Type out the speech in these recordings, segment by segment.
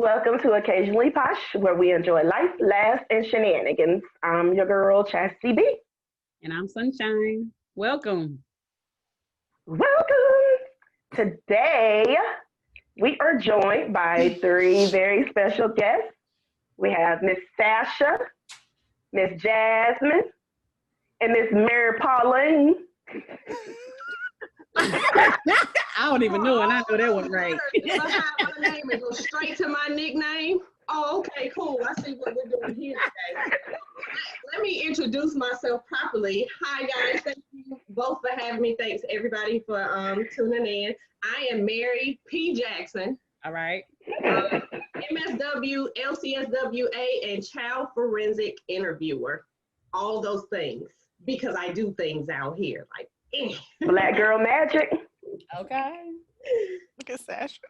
Welcome to Occasionally Posh, where we enjoy life, laughs, and shenanigans. I'm your girl, Chastity B. And I'm Sunshine. Welcome. Welcome. Today, we are joined by three very special guests. We have Miss Sasha, Miss Jazmine, and Miss Mary Pauline. I don't even know, and I know that was right. If I have my name and go straight to my nickname. Oh, okay, cool. I see what we're doing here today. Let me introduce myself properly. Hi, guys. Thank you both for having me. Thanks, everybody, for tuning in. I am Mary P. Jackson. All right. MSW, LCSW, and child forensic interviewer. All those things, because I do things out here. Like, Black girl magic. Okay. Look at Sasha.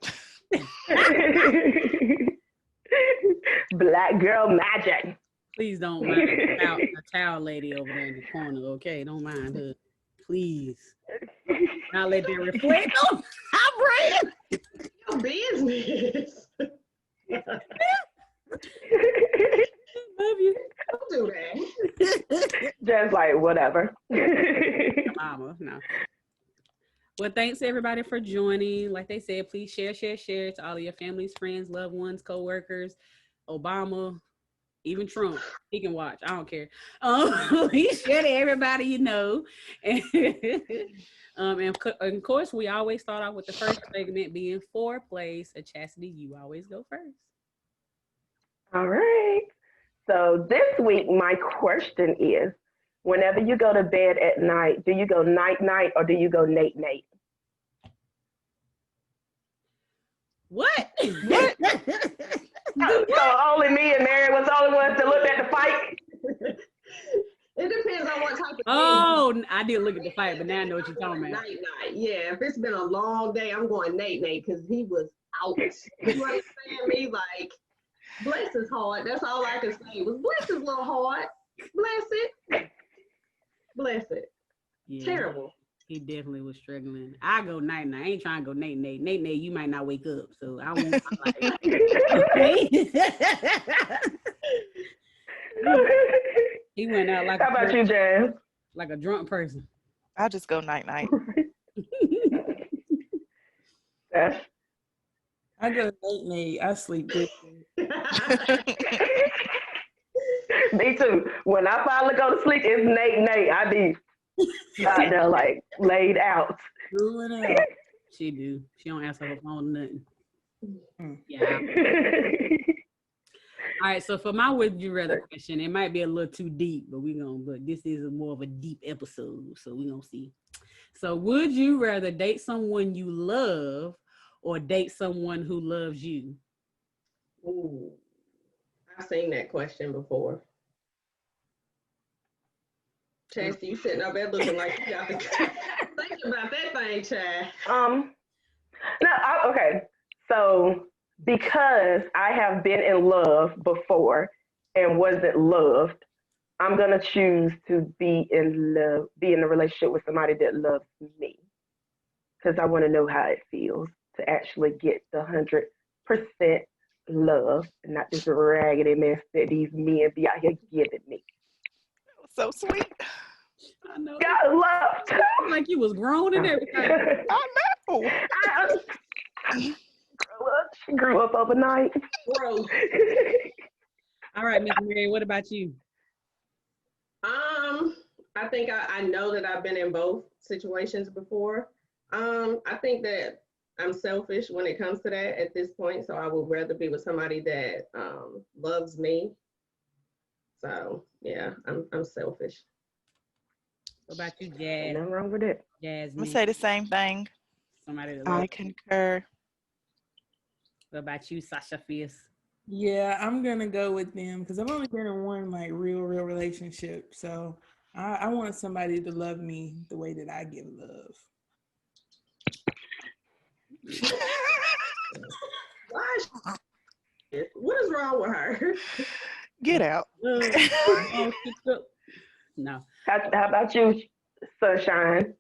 Black girl magic. Please don't mind a child lady over there in the corner, okay? Don't mind her. Please. I'll let that reflect on my brain. Your business. Love you. Don't do that. Just like whatever. Mama, no. Well, thanks everybody for joining. Like they said, please share to all of your families, friends, loved ones, co-workers, Obama, even Trump. He can watch. I don't care. Please share to everybody you know. And of course, we always start off with the first segment being foreplay. So Chastity, you always go first. All right. So this week, my question is, whenever you go to bed at night, do you go night-night or do you go nate-nate? What? So only me and Mary was the only ones that looked at the fight? It depends on what type of Oh, I didn't look at the fight, but now I know what you're talking about. Night. Yeah, if it's been a long day, I'm going Nate because he was out. You understand me? Like, bless his heart. That's all I can say was bless his little heart. Bless it. Bless it. Yeah, Terrible. he definitely was struggling. I go night. I ain't trying to go Nate. Nate, you might not wake up, so I won't. He went out like. How about you, Jazz? Like a drunk person. I'll just go night-night. Yes. I go night. I sleep good. Me too. When I finally go to sleep, it's Nate. I be out there like laid out. Ruling out. She do. She don't answer her phone or nothing. Yeah. All right. So for my would you rather question, it might be a little too deep, but this is more of a deep episode, so we gonna see. So would you rather date someone you love or date someone who loves you? Ooh, I've seen that question before. Chastity, you sitting up there looking like you got to think about that thing, child. Okay. So because I have been in love before and wasn't loved, I'm gonna choose to be in a relationship with somebody that loves me, because I want to know how it feels to actually get the 100% love, and not this raggedy mess that these men be out here giving me. So sweet. I know. Gotta love too. Like you was grown and everything. I know. She grew up overnight. Gross. All right, Miss Mary, what about you? I think I know that I've been in both situations before. I think that I'm selfish when it comes to that at this point, so I would rather be with somebody that loves me. So yeah, I'm selfish. What about you, Jazz? Nothing wrong with it. Jazmine? I'm going to say the same thing. Somebody that I loves. concur. What about you, Sasha Fierce? Yeah, I'm gonna go with them because I've only been in one like real relationship. So I want somebody to love me the way that I give love. What is wrong with her? Get out. No. How about you, Sunshine?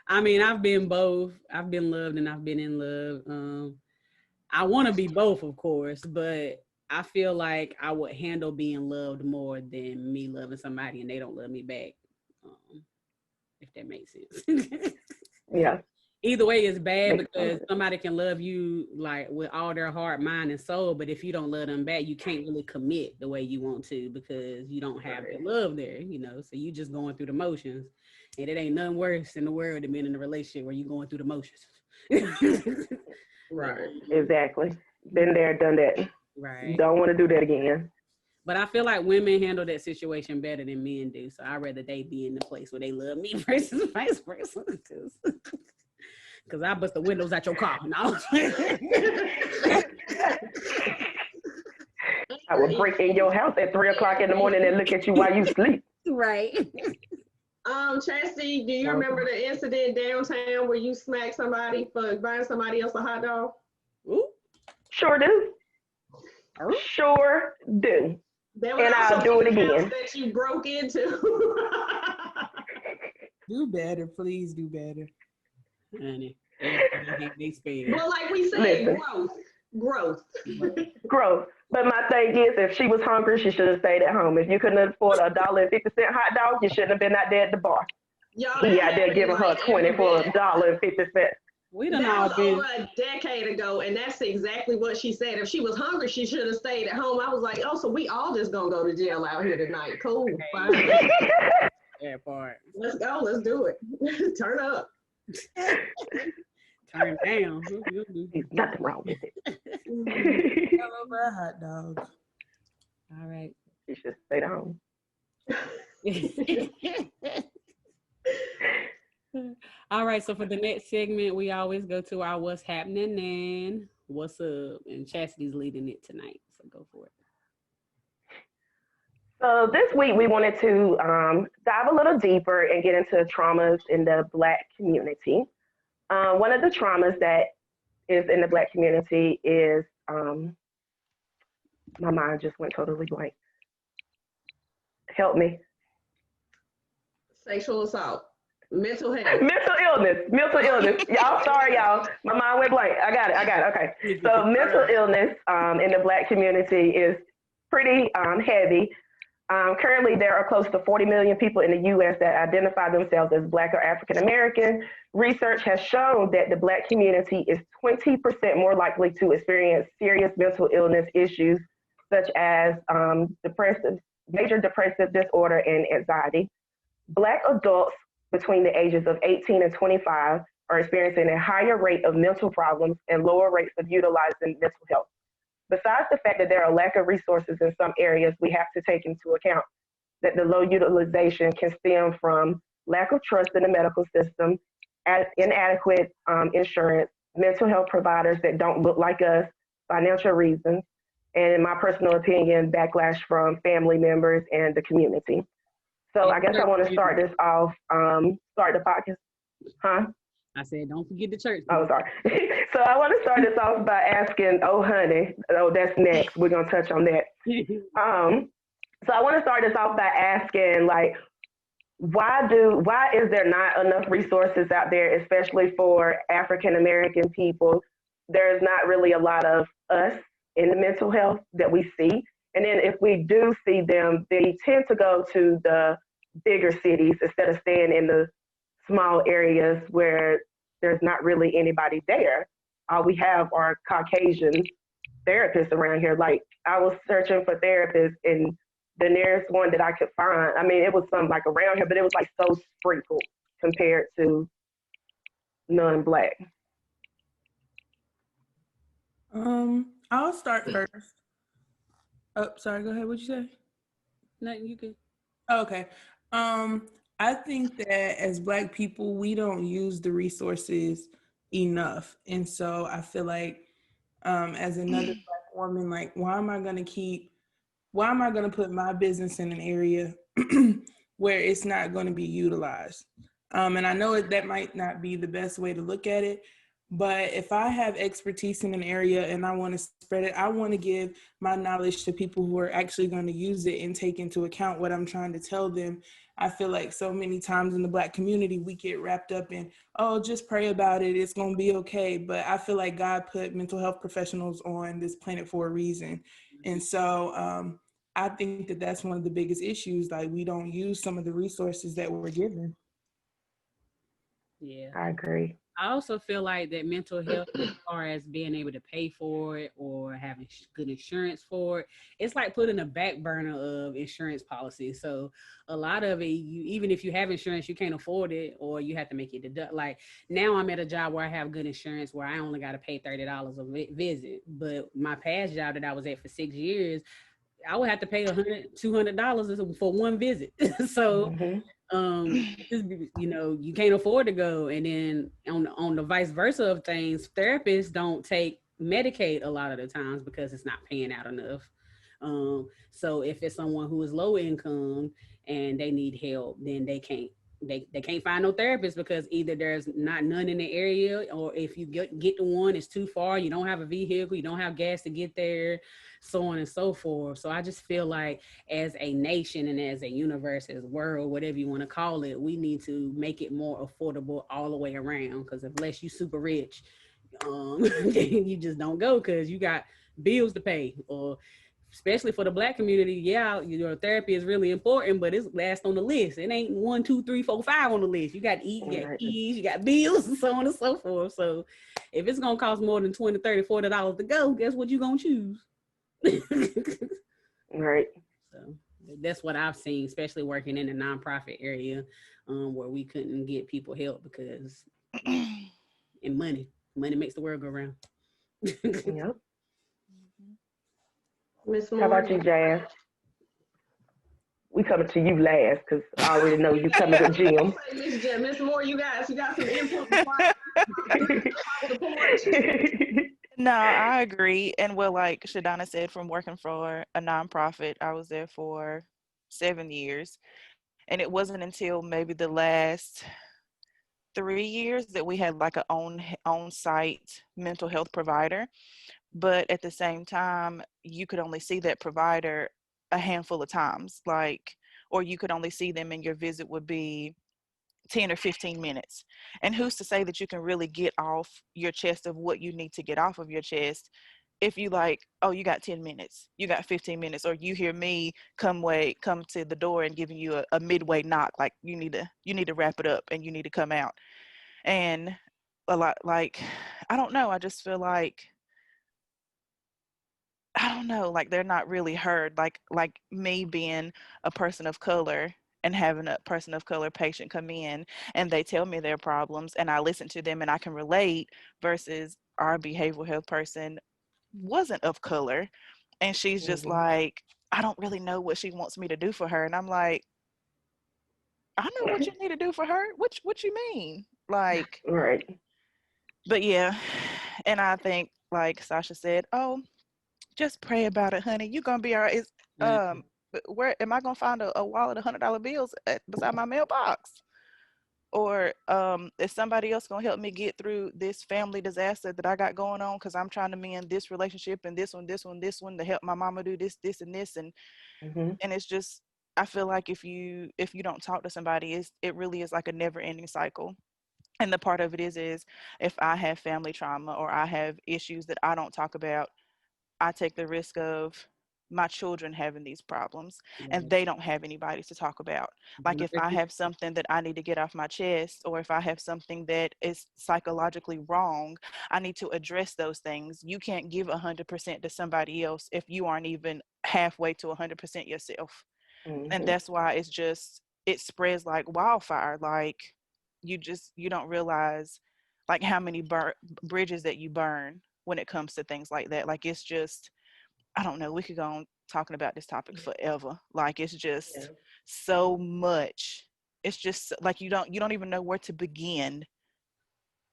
I mean, I've been both. I've been loved and I've been in love. I want to be both, of course, but I feel like I would handle being loved more than me loving somebody and they don't love me back. If that makes sense. Yeah. Either way, it's bad Makes because sense. somebody can love you like with all their heart, mind, and soul, but if you don't love them back, you can't really commit the way you want to because you don't have the love there, so you just going through the motions, and it ain't nothing worse in the world than being in a relationship where you going through the motions. Right. Exactly. Been there, done that. Right. Don't want to do that again. But I feel like women handle that situation better than men do, so I'd rather they be in the place where they love me versus vice versa. Because I bust the windows out your car. No. I will break in your house at 3 o'clock in the morning and look at you while you sleep. Right. Chastity, do you remember the incident downtown where you smacked somebody for buying somebody else a hot dog? Ooh. Sure do. Sure do. And I'll do it again. That you broke into. Do better, please do better. Honey, well, like we said, Listen. growth. But my thing is, if she was hungry, she should have stayed at home. If you couldn't afford $1.50 hot dog, you shouldn't have been out there at the bar. Y'all, He out there giving her 20 for $1.50. We done that all was been over a decade ago, and that's exactly what she said. If she was hungry, she should have stayed at home. I was like, oh, so we all just gonna go to jail out here tonight. Cool, fine. that part. Let's go. Let's do it. Turn up. Turn down. There's nothing wrong with it. Hello, my hot dog. All right. She should stay at home. All right, so for the next segment, we always go to our what's happening and what's up, and Chastity's leading it tonight, so go for it. So this week we wanted to dive a little deeper and get into traumas in the Black community. One of the traumas that is in the Black community is, my mind just went totally blank. Help me. Sexual assault. Mental health. Mental illness. Y'all, sorry, y'all. My mind went blank. I got it. Okay. So mental illness in the Black community is pretty heavy. Currently, there are close to 40 million people in the U.S. that identify themselves as Black or African American. Research has shown that the Black community is 20% more likely to experience serious mental illness issues, such as major depressive disorder and anxiety. Black adults between the ages of 18 and 25 are experiencing a higher rate of mental problems and lower rates of utilizing mental health. Besides the fact that there are a lack of resources in some areas, we have to take into account that the low utilization can stem from lack of trust in the medical system, inadequate insurance, mental health providers that don't look like us, financial reasons, and in my personal opinion, backlash from family members and the community. So I guess I want to start this off, start the podcast. Huh? I said, don't forget the church. Oh, sorry. So I want to start this off by asking, oh, honey, that's next. We're going to touch on that. So I want to start this off by asking, like, why is there not enough resources out there, especially for African-American people? There's not really a lot of us in the mental health that we see. And then if we do see them, they tend to go to the bigger cities instead of staying in the small areas where there's not really anybody there. All we have are Caucasian therapists around here. Like, I was searching for therapists, and the nearest one that I could find, I mean, it was some like around here, but it was like so sprinkled compared to non-Black. I'll start first. Oh, sorry, go ahead. What'd you say? Nothing, you could. Okay. I think that as Black people, we don't use the resources enough. And so I feel like as another Black woman, like, why am I going to put my business in an area where it's not going to be utilized? And I know that might not be the best way to look at it, But if I have expertise in an area and I want to spread it, I want to give my knowledge to people who are actually going to use it and take into account what I'm trying to tell them. I feel like so many times in the Black community, we get wrapped up in, oh, just pray about it, it's going to be okay. But I feel like God put mental health professionals on this planet for a reason. And so I think that that's one of the biggest issues. Like, we don't use some of the resources that we're given. Yeah. I agree. I also feel like that mental health, as far as being able to pay for it or having good insurance for it, it's like putting a back burner of insurance policy. So a lot of it, even if you have insurance, you can't afford it, or you have to make it deduct. Like now, I'm at a job where I have good insurance, where I only got to pay $30 a visit. But my past job that I was at for 6 years, I would have to pay $100, $200 for one visit. So you can't afford to go. And then on the vice versa of things, therapists don't take Medicaid a lot of the times because it's not paying out enough. So if it's someone who is low income and they need help, then they can't find no therapist because either there's none in the area, or if you get the one, it's too far, you don't have a vehicle, you don't have gas to get there, so on and so forth. So I just feel like as a nation and as a universe, as world, whatever you want to call it, we need to make it more affordable all the way around, because unless you super rich, you just don't go because you got bills to pay. Or especially for the Black community, your therapy is really important, but it's last on the list. It ain't 1, 2, 3, 4, 5 on the list. You got to eat, you got keys, you got bills, and so on and so forth. So if it's gonna cost more than $20, $30, $40 to go, guess what you gonna choose? Right. So that's what I've seen, especially working in the nonprofit area, where we couldn't get people help because and money makes the world go round. Yep. Miss How Moore. about you, Jazz? We coming to you last because I already know you coming with Jim. Miss Moore, you got some input before I off the porch. No, I agree. And well, like Shadana said, from working for a nonprofit, I was there for 7 years. And it wasn't until maybe the last 3 years that we had like a own site mental health provider. But at the same time, you could only see that provider a handful of times, like, or you could only see them and your visit would be 10 or 15 minutes. And who's to say that you can really get off your chest of what you need to get off of your chest if you like, oh, you got 10 minutes, you got 15 minutes, or you hear me come to the door and giving you a midway knock, like you need to wrap it up and you need to come out. And a lot, like, I don't know, I just feel like, I don't know, like they're not really heard. Like me being a person of color and having a person of color patient come in and they tell me their problems and I listen to them and I can relate, versus our behavioral health person wasn't of color and she's just like, I don't really know what she wants me to do for her. And I'm like, I know what you need to do for her. What you mean? Like, Right. but yeah. And I think, like Sasha said, oh, just pray about it, honey. You're gonna be all right. It's, where am I gonna find a wallet of $100 bills beside my mailbox? Or is somebody else gonna help me get through this family disaster that I got going on? Because I'm trying to mend this relationship and this one to help my mama do this, and this, and it's just, I feel like if you don't talk to somebody, it really is like a never ending cycle. And the part of it is if I have family trauma or I have issues that I don't talk about, I take the risk of my children having these problems and they don't have anybody to talk about. Like if I have something that I need to get off my chest, or if I have something that is psychologically wrong, I need to address those things. You can't give 100% to somebody else if you aren't even halfway to 100% yourself. And that's why it spreads like wildfire. Like you don't realize like how many bridges that you burn when it comes to things like that. Like it's just, I don't know, we could go on talking about this topic forever. Like it's just so much. It's just like you don't even know where to begin.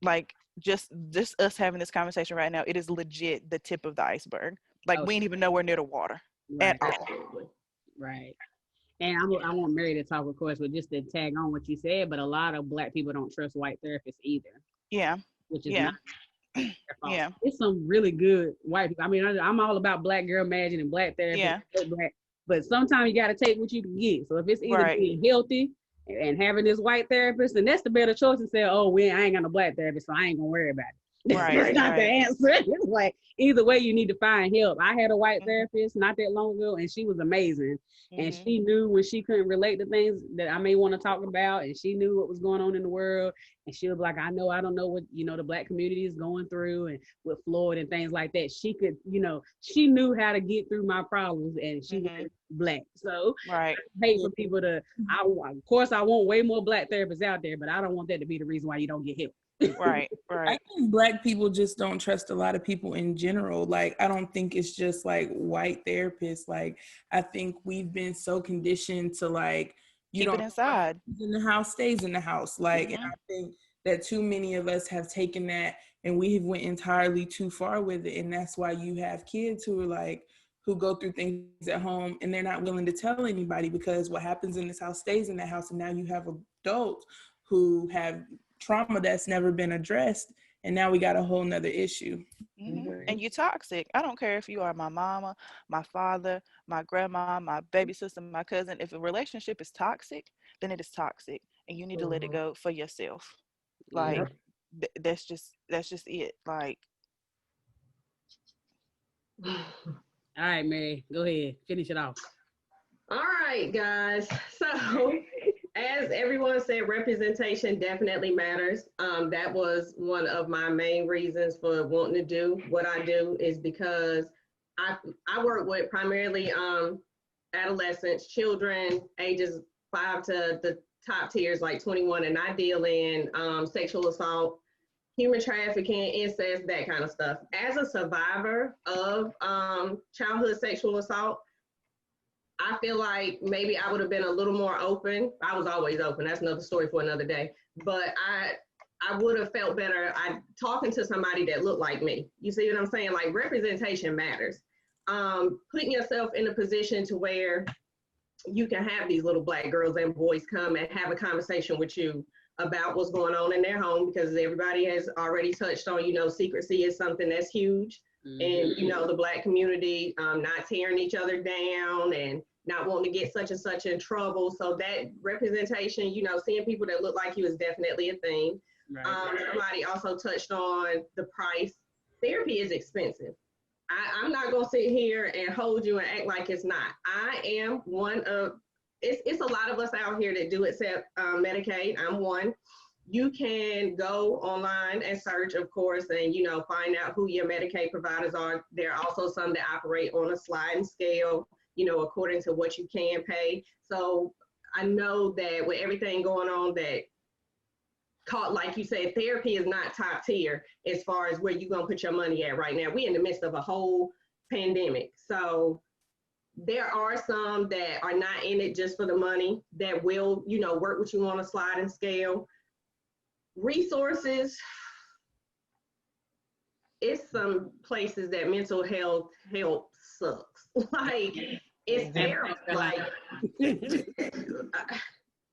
Like just us having this conversation right now, it is legit the tip of the iceberg. Like we ain't even nowhere near the water at all. Right. And I want Mary to talk, of course, but just to tag on what you said, but a lot of Black people don't trust white therapists either. Yeah. Which is Yeah. It's some really good white people. I mean, I'm all about black girl magic and black therapy, Yeah. black, but sometimes you got to take what you can get. So if it's either Right. being healthy and having this white therapist, then that's the better choice than say, oh, I ain't got no black therapist, so I ain't gonna worry about it. Right. That's not the Right. answer. It's like either way, you need to find help. I had a white Mhm. therapist not that long ago, and she was amazing. And Mhm. she knew when she couldn't relate to things that I may want to talk about, and she knew what was going on in the world. And she was like, I don't know what the black community is going through, and with Floyd and things like that. She could, she knew how to get through my problems, and she was Mhm. black. So Right. I hate for people to. Of course, I want way more black therapists out there, but I don't want that to be the reason why you don't get help. Right. I Right. think Black people just don't trust a lot of people in general. Like, I don't think it's just like white therapists. Like, I think we've been so conditioned to like, you Keep it don't inside. in the house stays in the house. Like, and Mhm. I think that too many of us have taken that and we have went entirely too far with it. And that's why you have kids who are like, who go through things at home and they're not willing to tell anybody, because what happens in this house stays in that house. And now you have adults who have trauma that's never been addressed, and now we got a whole nother issue. Mhm. And you toxic. I don't care if you are my mama, my father, my grandma, my baby sister, my cousin. If a relationship is toxic, then it is toxic, and you need to let it go for yourself. Like that's just it. Like All right, Mary, go ahead, finish it off. All right, guys. So, as everyone said, representation definitely matters. That was one of my main reasons for wanting to do what I do, is because I work with primarily adolescents, children, ages 5 to the top tiers like 21, and I deal in sexual assault, human trafficking, incest, that kind of stuff. As a survivor of childhood sexual assault, I feel like maybe I would have been a little more open. I was always open. That's another story for another day. But I would have felt better talking to somebody that looked like me. You see what I'm saying? Like, representation matters. Putting yourself in a position to where you can have these little black girls and boys come and have a conversation with you about what's going on in their home, because everybody has already touched on, secrecy is something that's huge. And the black community not tearing each other down and not wanting to get such and such in trouble. So that representation, seeing people that look like you is definitely a thing. Right. Somebody also touched on the price. Therapy is expensive. I'm not gonna sit here and hold you and act like it's not. I am one of it's a lot of us out here that do accept Medicaid. I'm one. You can go online and search, of course, and find out who your Medicaid providers are. There are also some that operate on a sliding scale, according to what you can pay. So I know that with everything going on, that like you said, therapy is not top tier as far as where you're gonna put your money at right now. We're in the midst of a whole pandemic. So there are some that are not in it just for the money, that will, work with you on a sliding scale. Resources, it's some places that mental health help sucks. Like, it's terrible. Like,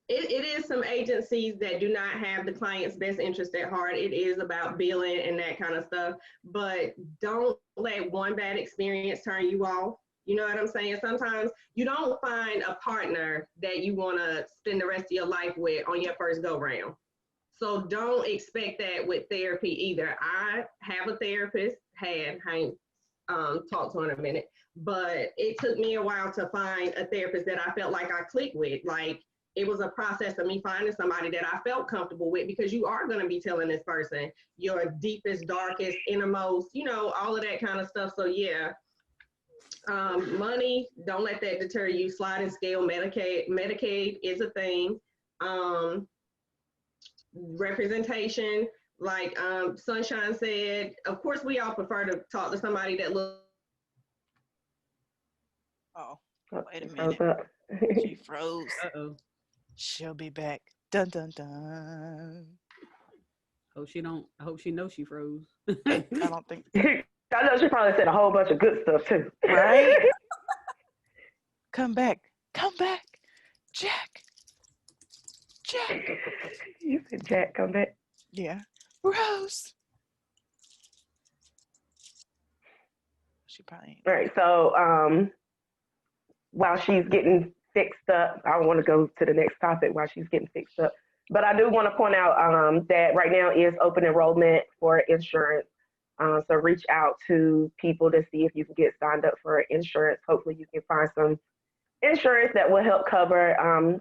it is some agencies that do not have the client's best interest at heart. It is about billing and that kind of stuff. But don't let one bad experience turn you off. You know what I'm saying? Sometimes you don't find a partner that you want to spend the rest of your life with on your first go round. So don't expect that with therapy either. I have a therapist, I ain't talked to her in a minute, but it took me a while to find a therapist that I felt like I clicked with. Like, it was a process of me finding somebody that I felt comfortable with, because you are going to be telling this person your deepest, darkest, innermost, all of that kind of stuff. So yeah, money, don't let that deter you. Sliding scale, Medicaid is a thing. Representation, like Sunshine said, of course we all prefer to talk to somebody that looks. oh, wait a minute. She froze. Uh-oh. She'll be back. Dun dun dun. I hope she knows she froze. I don't think. I know she probably said a whole bunch of good stuff too. Right? Come back. Come back. Jack. Jack. You said Jack, come back. Yeah. Rose. She probably ain't. All right. So while she's getting fixed up, I want to go to the next topic while she's getting fixed up. But I do want to point out that right now is open enrollment for insurance. So reach out to people to see if you can get signed up for insurance. Hopefully, you can find some insurance that will help cover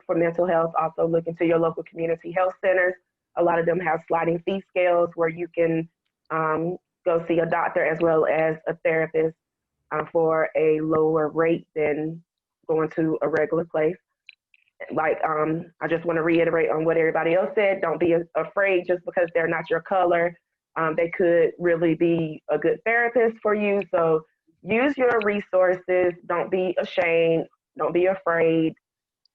for mental health. Also, look into your local community health centers. A lot of them have sliding fee scales where you can go see a doctor as well as a therapist for a lower rate than going to a regular place. Like, I just want to reiterate on what everybody else said. Don't be afraid just because they're not your color. They could really be a good therapist for you. So use your resources. Don't be ashamed. Don't be afraid.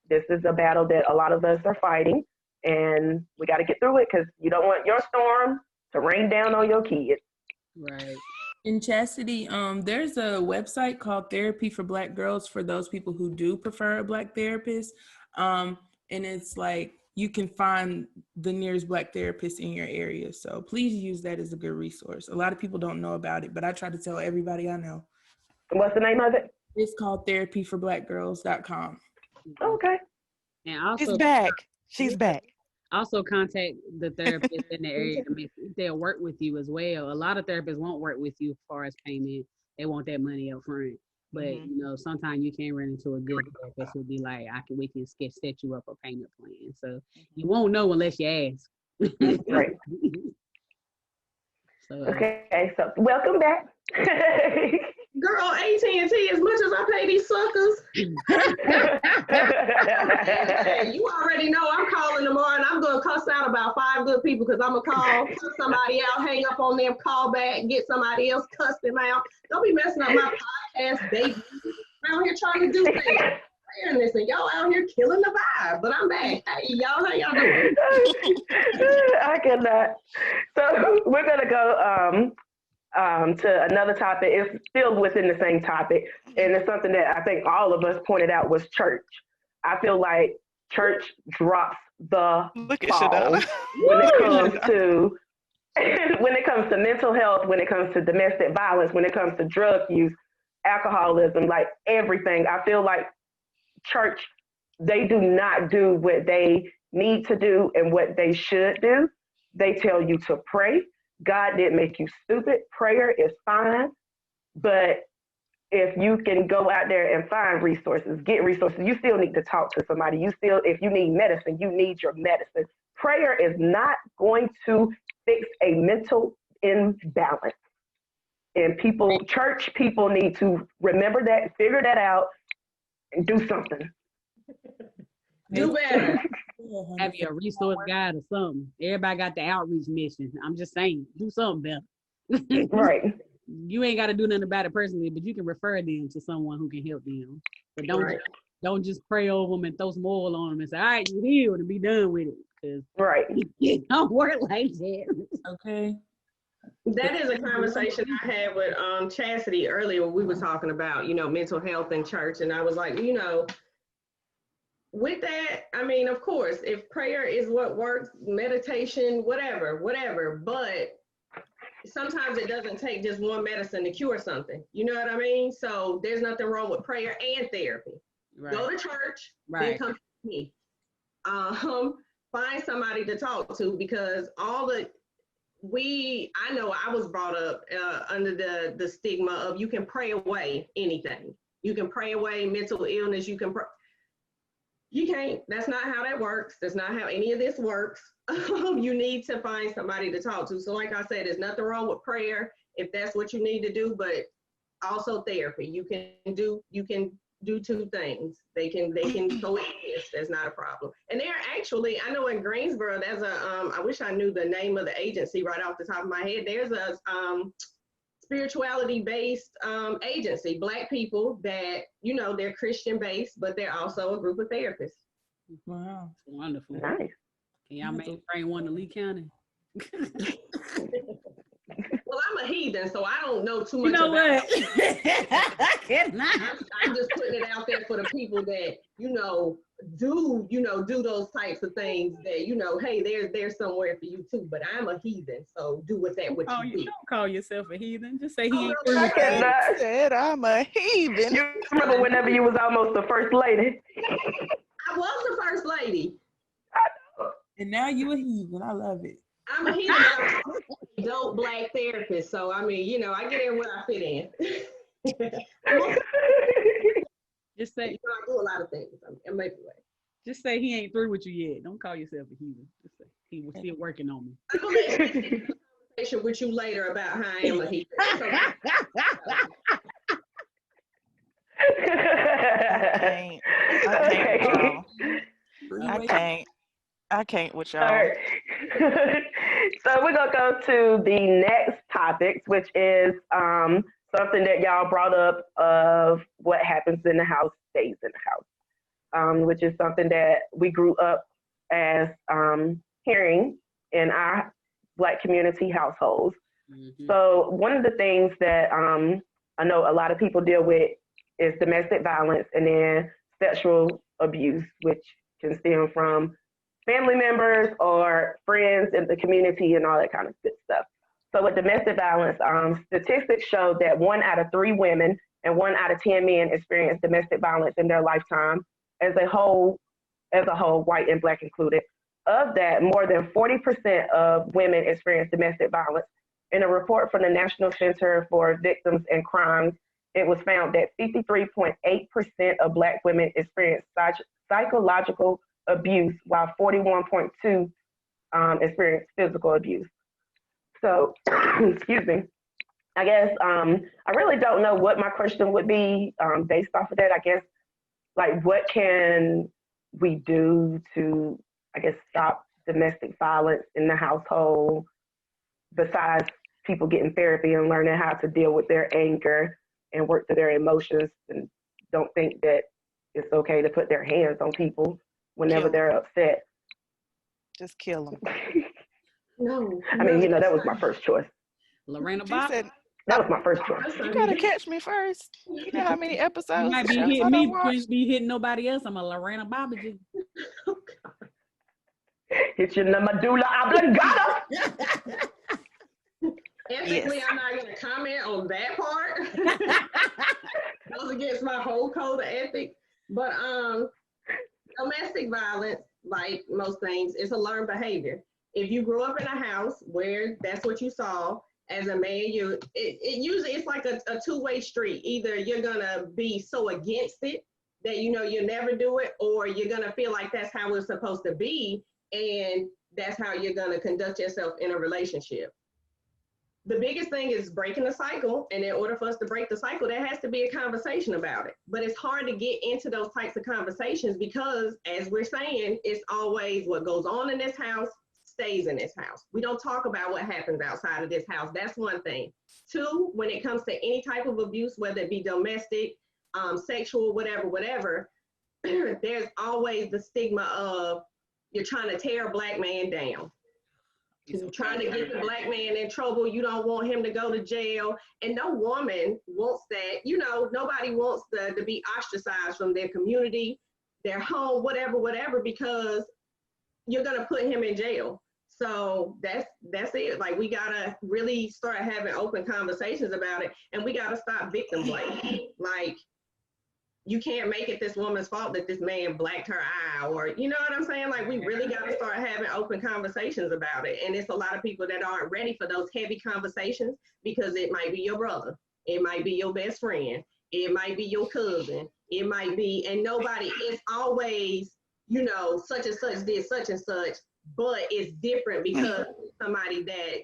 This is a battle that a lot of us are fighting, and we got to get through it because you don't want your storm to rain down on your kids. Right. In Chastity, there's a website called Therapy for Black Girls for those people who do prefer a Black therapist. And it's like you can find the nearest Black therapist in your area. So please use that as a good resource. A lot of people don't know about it, but I try to tell everybody I know. What's the name of it? It's called therapyforblackgirls.com. Okay. And also, She's back. She's back. also contact the therapist in the area to make they'll work with you as well. A lot of therapists won't work with you as far as payment. They want that money up front. But you know, sometimes you can run into a good therapist who'll be like, we can set you up a payment plan. So you won't know unless you ask. Right. So Okay. So welcome back. Girl, AT&T, as much as I pay these suckers, you already know I'm calling tomorrow and I'm going to cuss out about 5 good people because I'm going to call, cuss somebody out, hang up on them, call back, get somebody else, cuss them out. Don't be messing up my podcast, baby. I'm out here trying to do things. And listen, y'all out here killing the vibe, but I'm back. Hey, y'all, how y'all doing? I cannot. So we're going to go to another topic. It's still within the same topic, and it's something that I think all of us pointed out was church. I feel like church drops the ball when it comes to when it comes to mental health, when it comes to domestic violence, when it comes to drug use, alcoholism, like everything. I feel like church, they do not do what they need to do and what they should do. They tell you to pray. God didn't make you stupid. Prayer is fine. But if you can go out there and find resources, get resources, you still need to talk to somebody. If you need medicine, you need your medicine. Prayer is not going to fix a mental imbalance. And church people need to remember that, figure that out, and do something. Do better. have you a resource guide or something. Everybody got the outreach mission. I'm just saying, do something better. Right. You ain't got to do nothing about it personally, but you can refer them to someone who can help them. But don't just pray over them and throw some oil on them and say, all right, you're healed, and be done with it. Because it don't work like that. Okay. That is a conversation I had with Chastity earlier when we were talking about, mental health in church. And I was like, with that, I mean, of course, if prayer is what works, meditation, whatever, but sometimes it doesn't take just one medicine to cure something. You know what I mean? So there's nothing wrong with prayer and therapy. Right. Go to church, then come to me. Find somebody to talk to, because I know I was brought up under the stigma of you can pray away anything. You can pray away mental illness. You can't. That's not how that works. That's not how any of this works. You need to find somebody to talk to. So like I said, there's nothing wrong with prayer if that's what you need to do, but also therapy. You can do two things. They can coexist. That's not a problem. And there actually, I know in Greensboro, there's I wish I knew the name of the agency right off the top of my head. There's a spirituality-based agency, Black people that, they're Christian-based, but they're also a group of therapists. Wow. Wonderful. Nice. Can y'all bring one to Lee County? Well, I'm a heathen, so I don't know too much about it. I cannot. I'm just putting it out there for the people that, do, do those types of things that, hey, there's somewhere for you too, but I'm a heathen, so do with that what you will. Don't call yourself a heathen. Just say he ain't really? through. I cannot. Said I'm a heathen. You remember whenever you was almost the first lady? I was the first lady. And now you a heathen. I love it. I'm a heathen, but I'm a dope Black therapist. So, I mean, I get in where I fit in. Just say, I do a lot of things. I'm making way. just say he ain't through with you yet. Don't call yourself a heathen. Just say he was still working on me. I'm going to have a conversation with you later about how I am a heathen. I can't with y'all. All right. So we're gonna go to the next topics, which is something that y'all brought up of what happens in the house stays in the house, which is something that we grew up as hearing in our Black community households. Mm-hmm. So one of the things that I know a lot of people deal with is domestic violence and then sexual abuse, which can stem from family members or friends in the community and all that kind of good stuff. So with domestic violence, statistics show that 1 out of 3 women and 1 out of 10 men experience domestic violence in their lifetime as a whole, white and Black included. Of that, more than 40% of women experience domestic violence. In a report from the National Center for Victims and Crimes, it was found that 53.8% of Black women experience psychological abuse, while 41.2% experience physical abuse. So, excuse me. I guess I really don't know what my question would be based off of that. I guess, like, what can we do to, I guess, stop domestic violence in the household besides people getting therapy and learning how to deal with their anger and work through their emotions and don't think that it's okay to put their hands on people whenever they're upset. Just kill them. No. I mean, that was my first choice. Lorena Bob. That was my first choice. You gotta catch me first. You know how many episodes? You might be hitting me, but you be hitting nobody else. I'm a Lorena Bobbitt. Hit you in the medulla oblongata. Ethically, yes. I'm not going to comment on that part. Goes against my whole code of ethics. But domestic violence, like most things, is a learned behavior. If you grew up in a house where that's what you saw as a man, it usually it's like a two-way street. Either you're gonna be so against it that you'll never do it, or you're gonna feel like that's how it's supposed to be, and that's how you're gonna conduct yourself in a relationship. The biggest thing is breaking the cycle, and in order for us to break the cycle, there has to be a conversation about it. But it's hard to get into those types of conversations because, as we're saying, it's always what goes on in this house stays in this house. We don't talk about what happens outside of this house. That's one thing. 2, when it comes to any type of abuse, whether it be domestic, sexual, whatever, there's always the stigma of you're trying to tear a Black man down. You're trying to get the Black man in trouble. You don't want him to go to jail. And no woman wants that. Nobody wants to be ostracized from their community, their home, whatever, because you're going to put him in jail. So that's it. Like, we got to really start having open conversations about it. And we got to stop victim blaming. Like, you can't make it this woman's fault that this man blacked her eye, or you know what I'm saying? Like, we really got to start having open conversations about it. And it's a lot of people that aren't ready for those heavy conversations because it might be your brother. It might be your best friend. It might be your cousin. It might be, and nobody, it's always, such and such did such and such, but it's different because somebody that,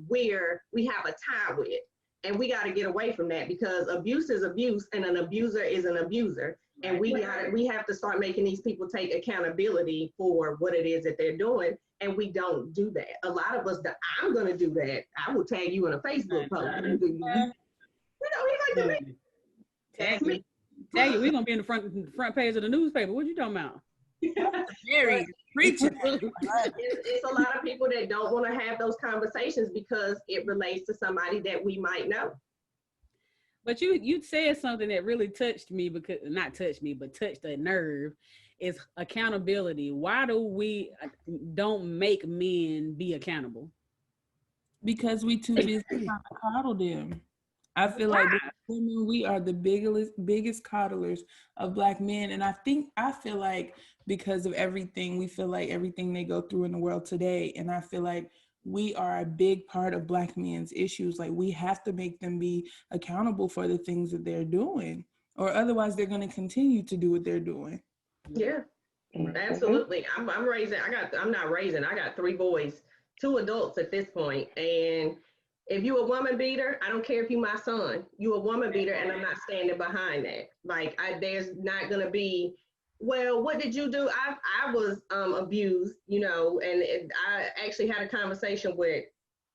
we have a tie with. And we got to get away from that because abuse is abuse and an abuser is an abuser. And we have to start making these people take accountability for what it is that they're doing. And we don't do that. A lot of us, I'm going to do that. I will tag you in a Facebook post. He's like, tag me. Tag you. We're going to be in the front page of the newspaper. What you talking about? Very preaching. It's a lot of people that don't want to have those conversations because it relates to somebody that we might know. But you said something that really touched me, because not touched me, but touched a nerve. is accountability. Why do we don't make men be accountable? Because we too busy trying to coddle them. I feel like women, we are the biggest coddlers of Black men. And I feel like because of everything, we feel like everything they go through in the world today. And I feel like we are a big part of Black men's issues. Like, we have to make them be accountable for the things that they're doing, or otherwise they're going to continue to do what they're doing. Yeah, absolutely. I'm raising, I got 3 boys, 2 adults at this point. And if you a woman beater, I don't care if you my son, you a woman beater, and I'm not standing behind that. Like, there's not gonna be, well, what did you do? I was abused, you know, and I actually had a conversation with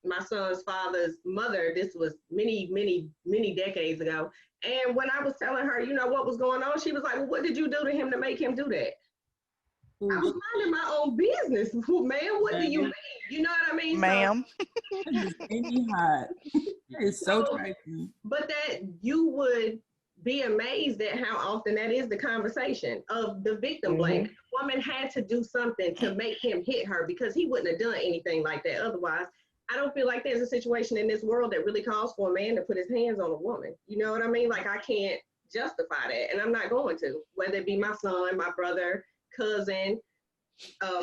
my son's father's mother. This was many decades ago. And when I was telling her, you know, what was going on, she was like, well, what did you do to him to make him do that? I was minding my own business, man. What do you mean? You know what I mean? Ma'am. It's so trifling. But that you would be amazed at how often that is the conversation of the victim blame. The woman had to do something to make him hit her because he wouldn't have done anything like that otherwise. I don't feel like there's a situation in this world that really calls for a man to put his hands on a woman. You know what I mean? Like, I can't justify that, and I'm not going to, whether it be my son, my brother, cousin,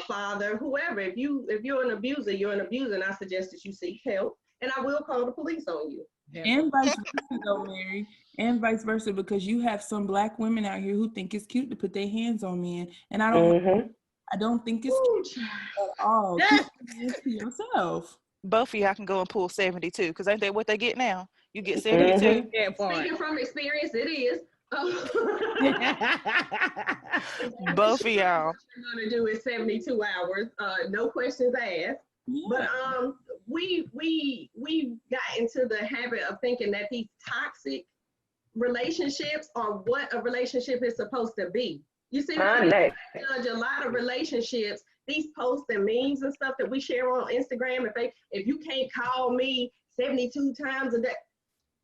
father, whoever. If you're an abuser, you're an abuser, and I suggest that you seek help, and I will call the police on you. And vice versa, though, Mary. And vice versa, because you have some Black women out here who think it's cute to put their hands on men, and I don't think it's cute at all. Keep your hands to yourself. Both of y'all can go and pull 72, because ain't that what they get now? You get 72. Speaking from experience, it is. Both of y'all. What you're gonna do is 72 hours, no questions asked. Yeah. But we got into the habit of thinking that these toxic relationships are what a relationship is supposed to be. You see, we judge a lot of relationships. These posts and memes and stuff that we share on Instagram, if you can't call me 72 times a day,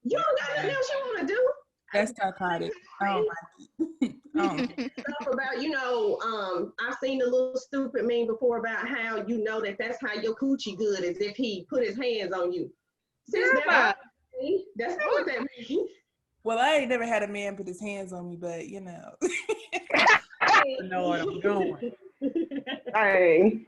you don't got nothing else you want to do. That's psychotic. Stuff about, you know, I've seen a little stupid meme before about how you know that's how your coochie good is if he put his hands on you. That's not what that means. Well, I ain't never had a man put his hands on me, but you know. I know where I'm going. Dang.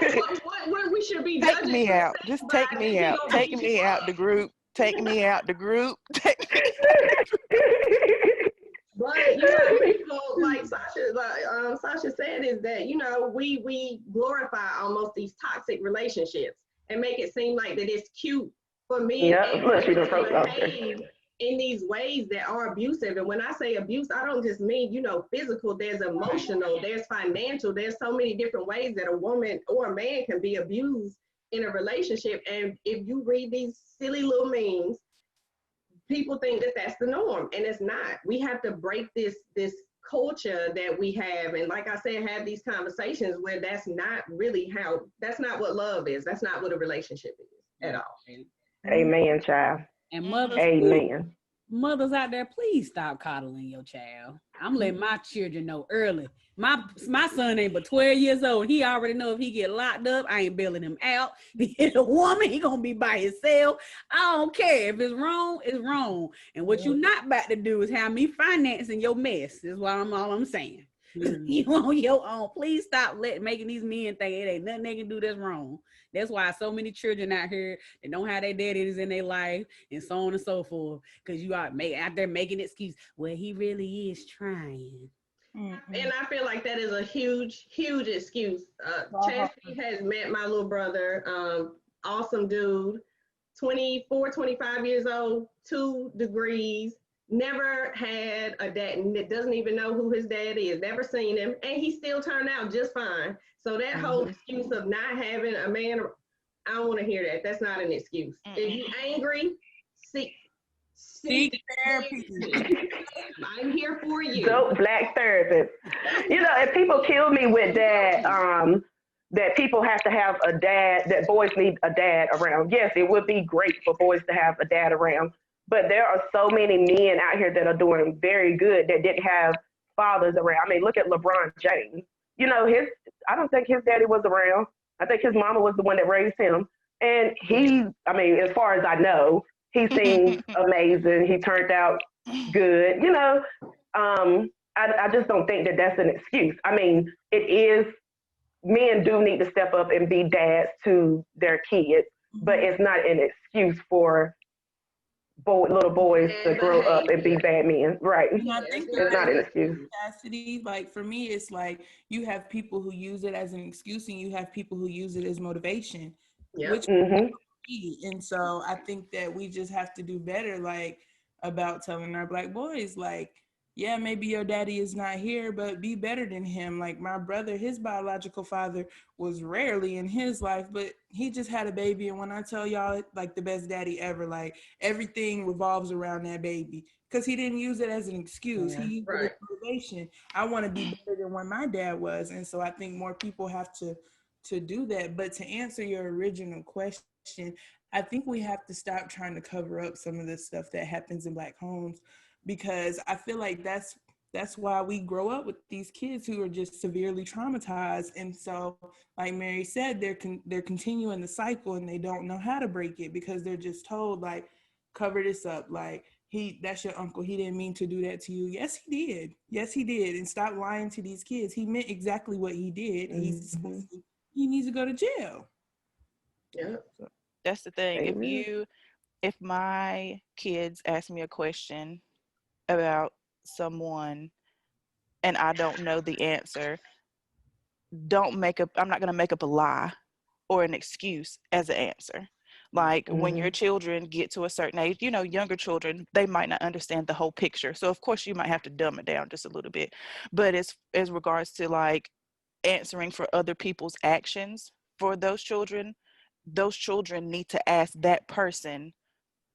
That's what we should be judging. Take me out. Just take me out. Take me out the group. Take me out the group. But you know, people like Sasha said, is that, you know, we glorify almost these toxic relationships and make it seem like that it's cute for men to behave in these ways that are abusive. And when I say abuse, I don't just mean, you know, physical. There's emotional, there's financial, there's so many different ways that a woman or a man can be abused in a relationship. And if you read these silly little memes, people think that that's the norm, and it's not. We have to break this culture that we have, and like I said, have these conversations where that's not what love is. That's not what a relationship is at all. Amen, child. And mothers, amen. Mothers out there, please stop coddling your child. I'm letting my children know early. My son ain't but 12 years old. He already know if he get locked up, I ain't bailing him out. If he hit a woman, he gonna be by himself. I don't care. If it's wrong, it's wrong. And what you not about to do is have me financing your mess. Is all I'm saying. You on your own. Please stop making these men think it ain't nothing they can do that's wrong. That's why so many children out here that don't have their daddies in their life and so on and so forth. Because you are out there making excuses. Well, he really is trying. Mm-hmm. And I feel like that is a huge excuse. Chastity has met my little brother. Awesome dude. 24, 25 years old, 2 degrees. Never had a dad, doesn't even know who his dad is, never seen him, and he still turned out just fine. So that whole excuse of not having a man, I don't want to hear that. That's not an excuse. If you're angry, seek therapy. I'm here for you. Dope Black therapist. You know, and people kill me with that, that people have to have a dad, that boys need a dad around. Yes, it would be great for boys to have a dad around. but there are so many men out here that are doing very good that didn't have fathers around. I mean, look at LeBron James. You know, I don't think his daddy was around. I think his mama was the one that raised him. And I mean, as far as I know, he seems amazing. He turned out good. You know, I just don't think that that's an excuse. I mean, it is, men do need to step up and be dads to their kids, but it's not an excuse for little boys to grow up and be bad men. Right. And I think It's not an excuse. capacity, like for me, it's like you have people who use it as an excuse and you have people who use it as motivation, which Mm-hmm. and so I think that we just have to do better, like about telling our black boys, like, yeah, maybe your daddy is not here, but be better than him. Like my brother, his biological father was rarely in his life, but he just had a baby. And when I tell y'all, like the best daddy ever, like everything revolves around that baby because he didn't use it as an excuse. He used it as motivation. I want to be better than what my dad was. And so I think more people have to do that. But to answer your original question, I think we have to stop trying to cover up some of the stuff that happens in black homes because I feel like that's why we grow up with these kids who are just severely traumatized. And so, like Mary said, they're continuing the cycle and they don't know how to break it because they're just told like, cover this up. Like that's your uncle. He didn't mean to do that to you. Yes, he did. Yes, he did. And stop lying to these kids. He meant exactly what he did. And he needs to go to jail. Yeah. That's the thing. Amen. If my kids ask me a question about someone and I don't know the answer, I'm not going to make up a lie or an excuse as an answer. Like when your Mm-hmm. children get to a certain age, younger children, they might not understand the whole picture. So of course you might have to dumb it down just a little bit. But as regards to like answering for other people's actions for those children need to ask that person,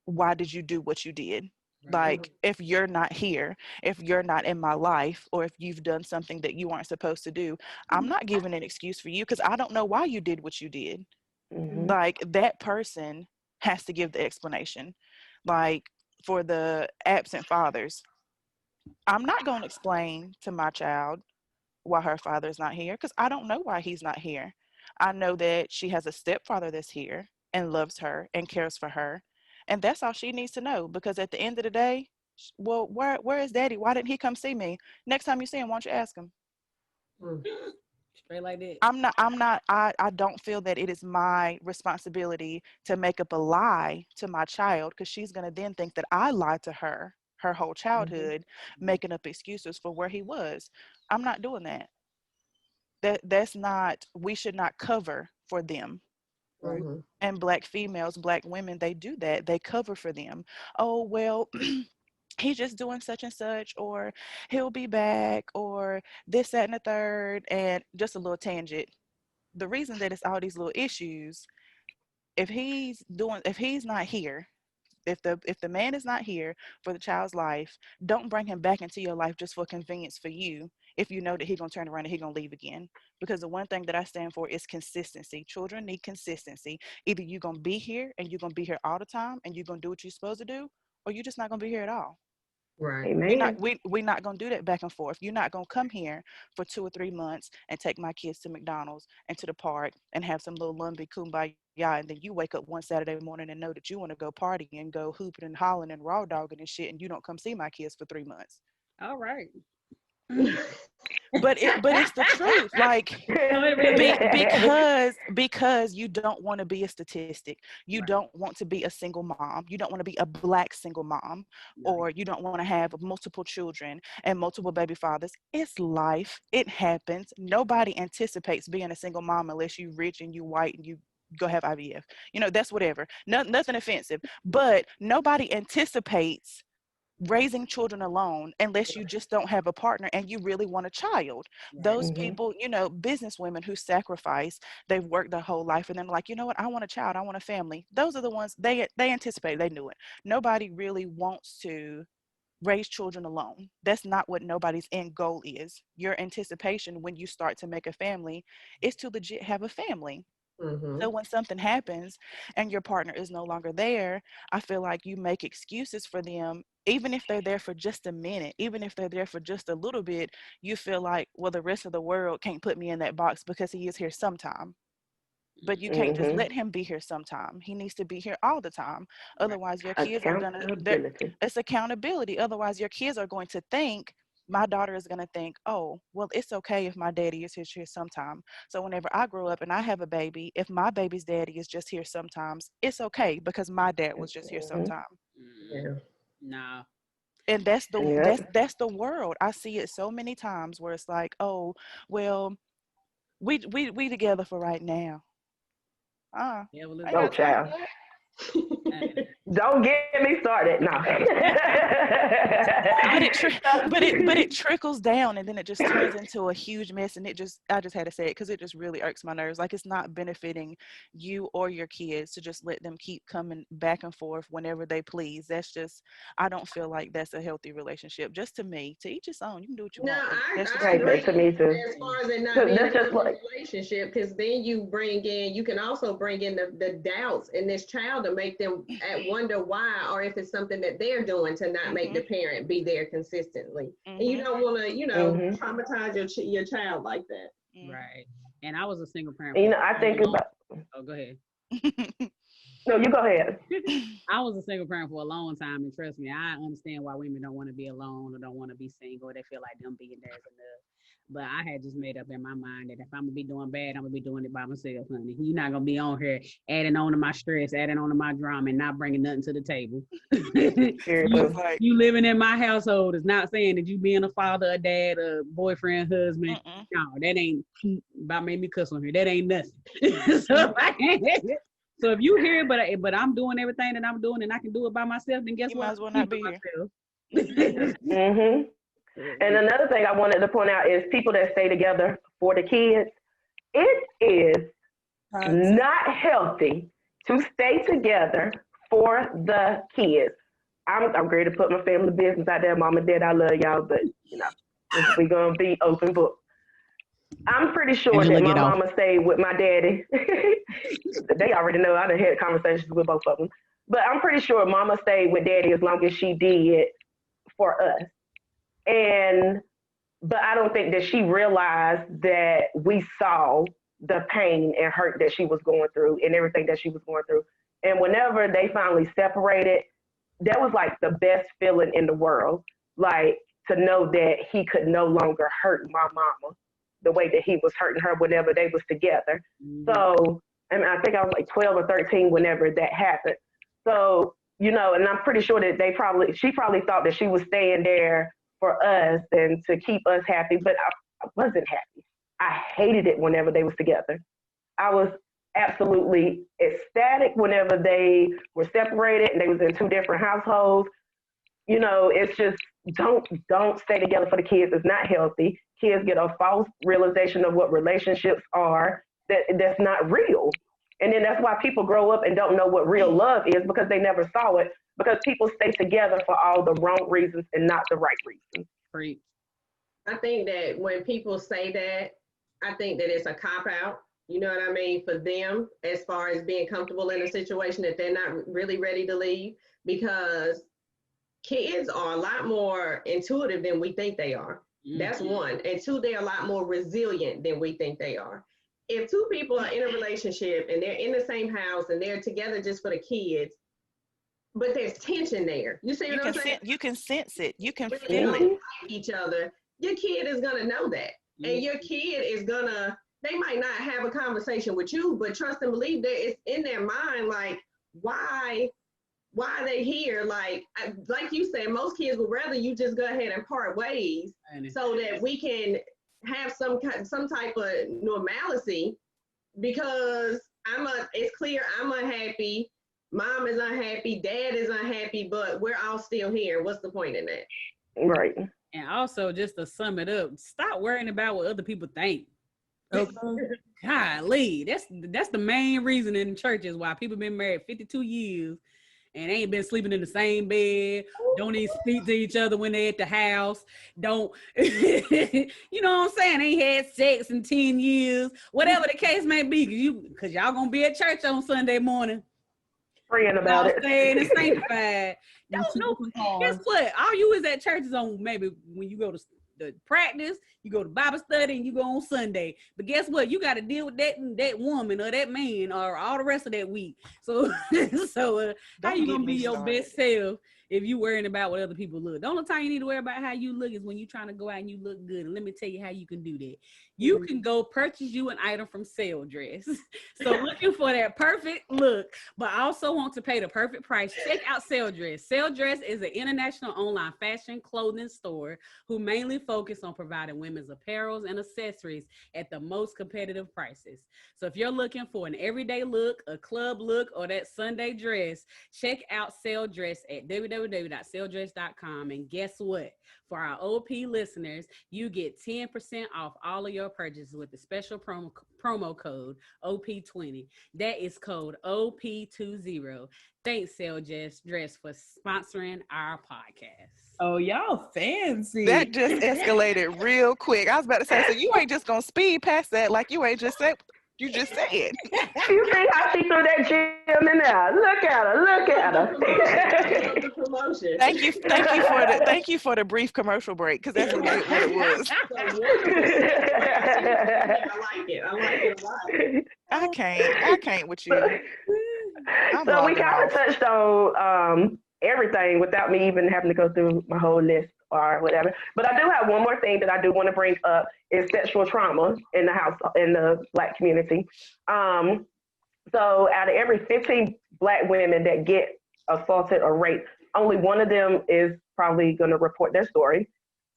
why did you do what you did? Like if you're not here, if you're not in my life, or if you've done something that you aren't supposed to do, I'm not giving an excuse for you because I don't know why you did what you did. Mm-hmm. Like that person has to give the explanation. Like for the absent fathers, I'm not going to explain to my child why her father is not here because I don't know why he's not here. I know that she has a stepfather that's here and loves her and cares for her. And that's all she needs to know because at the end of the day, well, where is daddy? Why didn't he come see me? Next time you see him, why don't you ask him? Straight like that. I don't feel that it is my responsibility to make up a lie to my child because she's going to then think that I lied to her whole childhood, making up excuses for where he was. I'm not doing that. That's not, we should not cover for them. Right. And black females, black women, they do that. They cover for them. Oh, well, he's just doing such and such, or he'll be back, or this, that, and the third. And just a little tangent. The reason that it's all these little issues, if he's not here, if the man is not here for the child's life, don't bring him back into your life just for convenience for you. If you know that he's gonna turn around and he's gonna leave again, because the one thing that I stand for is consistency. Children need consistency. Either you're gonna be here and you're gonna be here all the time and you're gonna do what you're supposed to do, or you're just not gonna be here at all. We're not Amen. we're not gonna do that back and forth. You're not gonna come here for 2 or 3 months and take my kids to McDonald's and to the park and have some little lumpy kumbaya, and then you wake up one Saturday morning and know that you want to go party and go hooping and hollering and raw dogging and shit, and you don't come see my kids for 3 months. All right. But it's the truth. Like No, it really is. because you don't want to be a statistic. You don't want to be a single mom. You don't want to be a black single mom, or you don't want to have multiple children and multiple baby fathers. It's life. It happens. Nobody anticipates being a single mom unless you rich and you white and you go have IVF. That's whatever. Nothing offensive, but nobody anticipates raising children alone unless you just don't have a partner and you really want a child. Those Mm-hmm. people, business women who sacrifice, they've worked their whole life and then like, you know what, I want a child, I want a family. Those are the ones they anticipate, they knew it. Nobody really wants to raise children alone. That's not what nobody's end goal is. Your anticipation when you start to make a family is to legit have a family. Mm-hmm. So when something happens and your partner is no longer there, I feel like you make excuses for them, even if they're there for just a minute, even if they're there for just a little bit, you feel like, well, the rest of the world can't put me in that box because he is here sometime. But you can't just Mm-hmm. let him be here sometime. He needs to be here all the time. Otherwise, your kids are gonna, Accountability. it's accountability. Otherwise, your kids are going to think, my daughter is going to think, oh, well, it's okay if my daddy is here sometime. So whenever I grow up and I have a baby, if my baby's daddy is just here sometimes, it's okay because my dad was just here Mm-hmm. sometime. Yeah. Nah. And that's the Yep. that's the world. I see it so many times where it's like, oh, well, we together for right now. Devil I is ain't Oh, got time for child. that. lying. Don't get me started. No. But it trickles down and then it just turns into a huge mess, and I just had to say it because it just really irks my nerves. Like, it's not benefiting you or your kids to just let them keep coming back and forth whenever they please. That's just, I don't feel like that's a healthy relationship. Just to me, to each his own. You can do what you No, want, but that's just I Right, to agree to me. me too. as far as it not 'Cause being a that's just healthy like, relationship, because then you can also bring in the doubts in this child to make them wonder why, or if it's something that they're doing to not make the Mhm. parent be there consistently. And you Mhm. don't want to, hmm traumatize your child like that. Mhm. Right. And I was a single parent you for know, I a think long. about. Oh, go ahead. No, you go ahead. I was a single parent for a long time, and trust me, I understand why women don't want to be alone or don't want to be single. They feel like them being there is enough. But I had just made up in my mind that if I'm gonna be doing bad, I'm gonna be doing it by myself, honey. You're not gonna be on here adding on to my stress, adding on to my drama, and not bringing nothing to the table. It's Seriously. like, You living in my household is not saying that you being a father, a dad, a boyfriend, husband. mm-mm. No, that ain't about made me cuss on here. That ain't nothing. so, so if you hear, but I'm doing everything that I'm doing, and I can do it by myself, then guess You what? might I'm as well not keeping be here. myself. hmm And another thing I wanted to point out is people that stay together for the kids. It is Toxic. not healthy to stay together for the kids. I'm great to put my family business out there. Mom and Dad, I love y'all, but you know, we're gonna be open book. I'm pretty sure that Angela, my get off. mama stayed with my daddy. They already know I done had conversations with both of them. But I'm pretty sure mama stayed with daddy as long as she did for us. And but I don't think that she realized that we saw the pain and hurt that she was going through and everything that she was going through. And whenever they finally separated, that was like the best feeling in the world. Like, to know that he could no longer hurt my mama the way that he was hurting her whenever they was together. Mhm. So, and I think I was like 12 or 13 whenever that happened. So, and I'm pretty sure that she probably thought that she was staying there for us and to keep us happy, but I wasn't happy. I hated it whenever they was together. I was absolutely ecstatic whenever they were separated and they was in two different households. It's just, don't stay together for the kids. It's not healthy. Kids get a false realization of what relationships are, that's not real. And then that's why people grow up and don't know what real love is, because they never saw it, because people stay together for all the wrong reasons and not the right reasons. Preach. I think that when people say that, I think that it's a cop out. You know what I mean? For them, as far as being comfortable in a situation that they're not really ready to leave, because kids are a lot more intuitive than we think they are. That's Mhm. one. And two, they're a lot more resilient than we think they are. If two people are in a relationship and they're in the same house and they're together just for the kids, but there's tension there. You see You what I'm can saying? you can sense it. You can Really feel don't it. Mm-hmm. like each other. Your kid is gonna know that. And your kid is gonna, they might not have a conversation with you, but trust and believe that it's in their mind, like, why are they here? Like you said, most kids would rather you just go ahead and part ways And so that we can have some type of normalcy, because it's clear I'm unhappy, mom is unhappy, dad is unhappy, but we're all still here. What's the point in that? Right. and also, just to sum it up, stop worrying about what other people think. Okay. Golly, that's the main reason in churches why people been married 52 years and ain't been sleeping in the same bed, don't even speak to each other when they're at the house, don't, you know what I'm saying? Ain't had sex in 10 years, whatever the case may be, because y'all gonna be at church on Sunday morning. Praying about it. Saved and sanctified. Don't know. Guess Cars. what? All you is at church is on maybe when you go to the practice, you go to Bible study, and you go on Sunday. But guess what? You got to deal with that woman or that man or all the rest of that week. So, how you gonna be your best self if you worrying about what other people look? The only time you need to worry about how you look is when you're trying to go out and you look good. And let me tell you how you can do that. You can go purchase you an item from Sale Dress. So looking for that perfect look, but also want to pay the perfect price, check out Sale Dress. Sale Dress is an international online fashion clothing store who mainly focus on providing women's apparels and accessories at the most competitive prices. So if you're looking for an everyday look, a club look, or that Sunday dress, check out Sale Dress at www.saledress.com. And guess what? For our OP listeners, you get 10% off all of your purchases with the special promo code OP20. That is code OP20. Thanks, Sale Dress, for sponsoring our podcast. Oh, y'all fancy. That just escalated real quick. I was about to say, so you ain't just gonna speed past that like you ain't just said. You just said. You see how she threw that gem in there? Look at her. Look at her. Promotion. Thank you for the brief commercial break, because that's what it was. I like it. I like it a lot. I can't with you. So we kind of touched on everything without me even having to go through my whole list or whatever. But I do have one more thing that I do want to bring up is sexual trauma in the Black community. So out of every 15 Black women that get assaulted or raped, only one of them is probably going to report their story.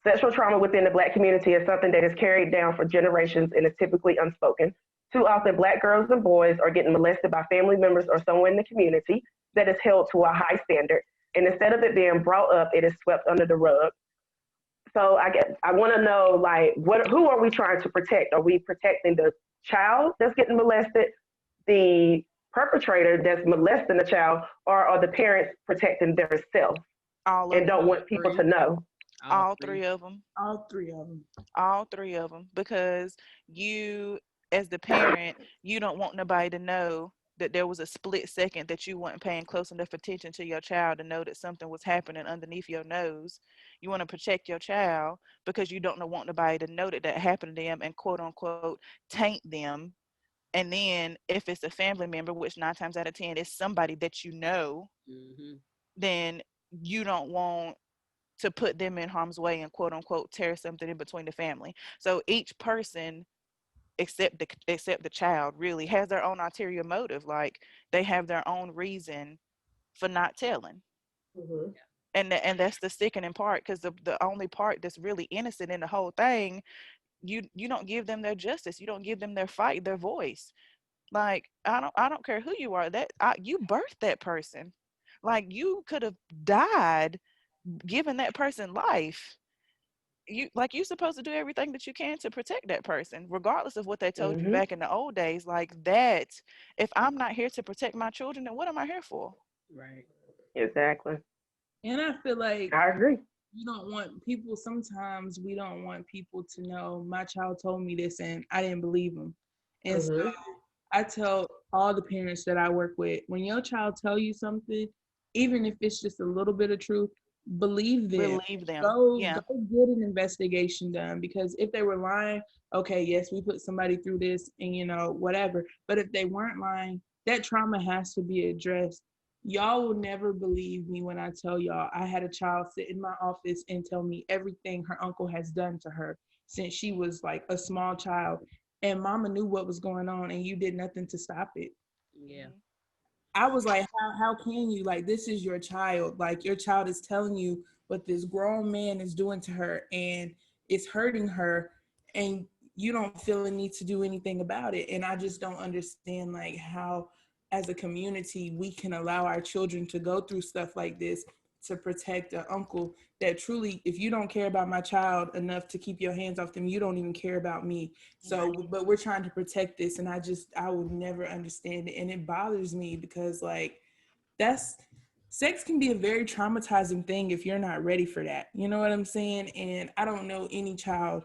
Sexual trauma within the Black community is something that is carried down for generations and is typically unspoken. Too often, Black girls and boys are getting molested by family members or someone in the community that is held to a high standard. And instead of it being brought up, it is swept under the rug. So I want to know, like, who are we trying to protect? Are we protecting the child that's getting molested, the perpetrator that's molesting the child, or are the parents protecting themselves and don't want people to know? All three of them. All three of them. All three of them. Because you, as the parent, you don't want nobody to know that there was a split second that you weren't paying close enough attention to your child to know that something was happening underneath your nose. You want to protect your child because you don't want nobody to know that happened to them and quote unquote taint them. And then if it's a family member, which 9 times out of 10 is somebody that you know, then you don't want to put them in harm's way and quote unquote tear something in between the family. So each person except the child really has their own ulterior motive. Like they have their own reason for not telling. And that's the sickening part, because the only part that's really innocent in the whole thing, you don't give them their justice. You don't give them their fight, their voice. Like I don't care who you are, you birthed that person. Like you could have died giving that person life. You're supposed to do everything that you can to protect that person, regardless of what they told you back in the old days. Like that, if I'm not here to protect my children, then what am I here for? Right. Exactly. And I feel like I agree. Sometimes we don't want people to know my child told me this and I didn't believe them. And so I tell all the parents that I work with, when your child tell you something, even if it's just a little bit of truth, believe them. Go get an investigation done, because if they were lying, okay, yes, we put somebody through this and whatever. But if they weren't lying, that trauma has to be addressed. Y'all will never believe me when I tell y'all I had a child sit in my office and tell me everything her uncle has done to her since she was like a small child, and mama knew what was going on and you did nothing to stop it. Yeah. I was like, how can you? Like, this is your child. Like, your child is telling you what this grown man is doing to her and it's hurting her, and you don't feel the need to do anything about it. And I just don't understand, like, how as a community we can allow our children to go through stuff like this to protect an uncle that truly, if you don't care about my child enough to keep your hands off them, you don't even care about me. So, but we're trying to protect this, and I would never understand it. And it bothers me because, like, that's sex can be a very traumatizing thing if you're not ready for that. You know what I'm saying? And I don't know any child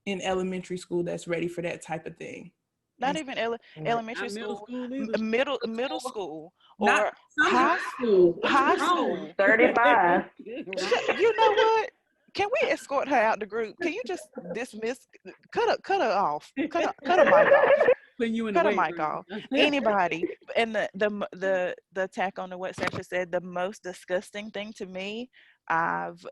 in elementary school that's ready for that type of thing. Not even elementary Not middle school, school either. middle school, Not or some high school. What's high wrong? school. 35. You know what? Can we escort her out the group? Can you just dismiss? Cut her off. Cut a mic off. Putting you in the Cut a weight mic room. off. Anybody. And the attack on the what Sasha said, the most disgusting thing to me, I've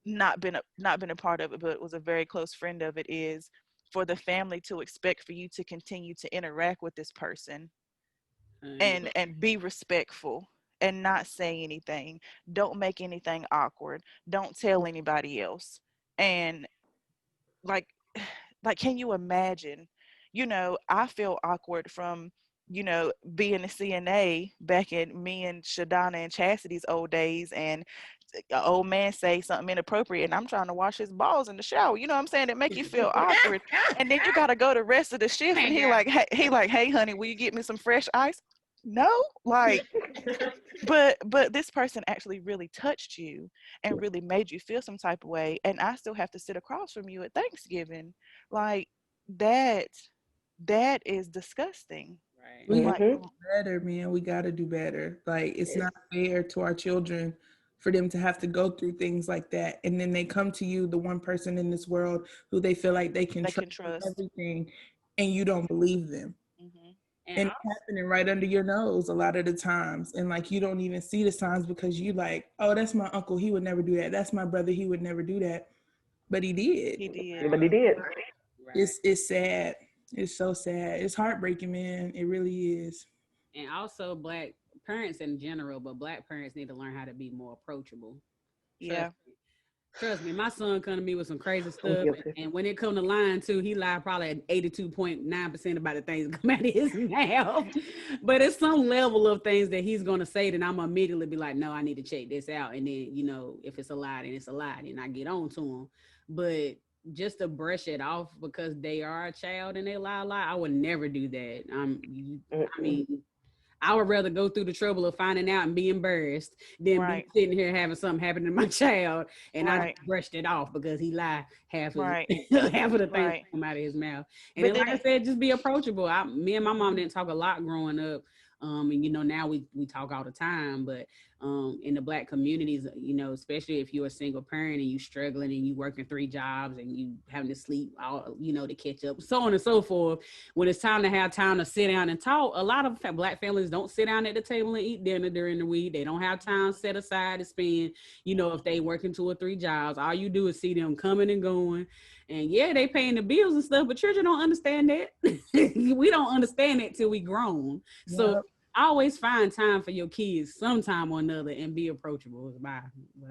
not been a part of it, but was a very close friend of it, is for the family to expect for you to continue to interact with this person and be respectful and not say anything. Don't make anything awkward. Don't tell anybody else. And like can you imagine? I feel awkward from being a CNA back in me and Shadana and Chastity's old days, and an old man say something inappropriate and I'm trying to wash his balls in the shower. You know what I'm saying? It make you feel awkward. And then you gotta go the rest of the shift and hey honey, will you get me some fresh ice? No, but this person actually really touched you and really made you feel some type of way, and I still have to sit across from you at Thanksgiving. Like that is disgusting. We Right. gotta do better, man. We gotta do better. Like, it's not fair to our children for them to have to go through things like that, and then they come to you, the one person in this world who they feel like they can trust with everything, and you don't believe them. Mm-hmm. And it's happening right under your nose a lot of the times, and like you don't even see the signs because you like, oh, that's my uncle, he would never do that. That's my brother, he would never do that, but he did. But he did. Right. It's sad. It's so sad. It's heartbreaking, man. It really is. And also Black parents in general, but Black parents need to learn how to be more approachable. Yeah. Trust me, my son come to me with some crazy stuff, and when it come to lying too, he lied probably at 82.9% about the things that come out of his mouth. But it's some level of things that he's gonna say that I'm gonna immediately be like, no, I need to check this out. And then, if it's a lie, then it's a lie, and I get on to him. But just to brush it off because they are a child and they lie a lot, I would never do that. I mean, I would rather go through the trouble of finding out and be embarrassed than be sitting here having something happen to my child and I just brushed it off because he lied half of half of the things that come out of his mouth. And then, like I said, just be approachable. Me and my mom didn't talk a lot growing up. And now we talk all the time, but in the Black communities, especially if you're a single parent and you struggling and you working 3 jobs and you having to sleep all, to catch up, so on and so forth. When it's time to have time to sit down and talk, a lot of Black families don't sit down at the table and eat dinner during the week. They don't have time set aside to spend, if they working 2 or 3 jobs. All you do is see them coming and going. And yeah, they paying the bills and stuff, but children don't understand that. We don't understand it till we grown. So always find time for your kids sometime or another and be approachable is what I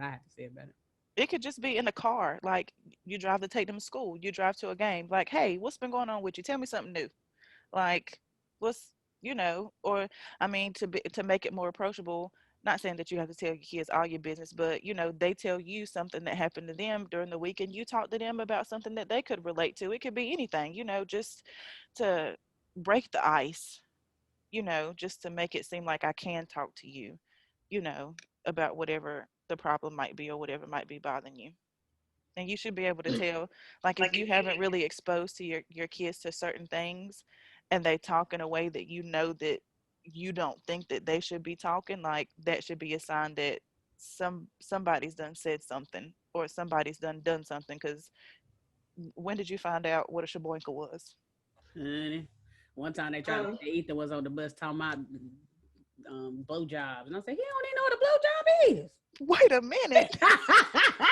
have to say about it. It could just be in the car. Like, you drive to take them to school. You drive to a game. Like, hey, what's been going on with you? Tell me something new. Like, what's, or, I mean, to make it more approachable, not saying that you have to tell your kids all your business, but, they tell you something that happened to them during the week and you talk to them about something that they could relate to. It could be anything, just to break the ice, just to make it seem like I can talk to you, about whatever the problem might be or whatever might be bothering you. And you should be able to tell, like, if you haven't really exposed to your kids to certain things and they talk in a way that that you don't think that they should be talking, like, that should be a sign that somebody's done said something or somebody's done something. Because when did you find out what a shaboinka was? Honey, one time they tried to say Ethan was on the bus talking about blowjobs, and I said, he don't even know what a blowjob is. Wait a minute.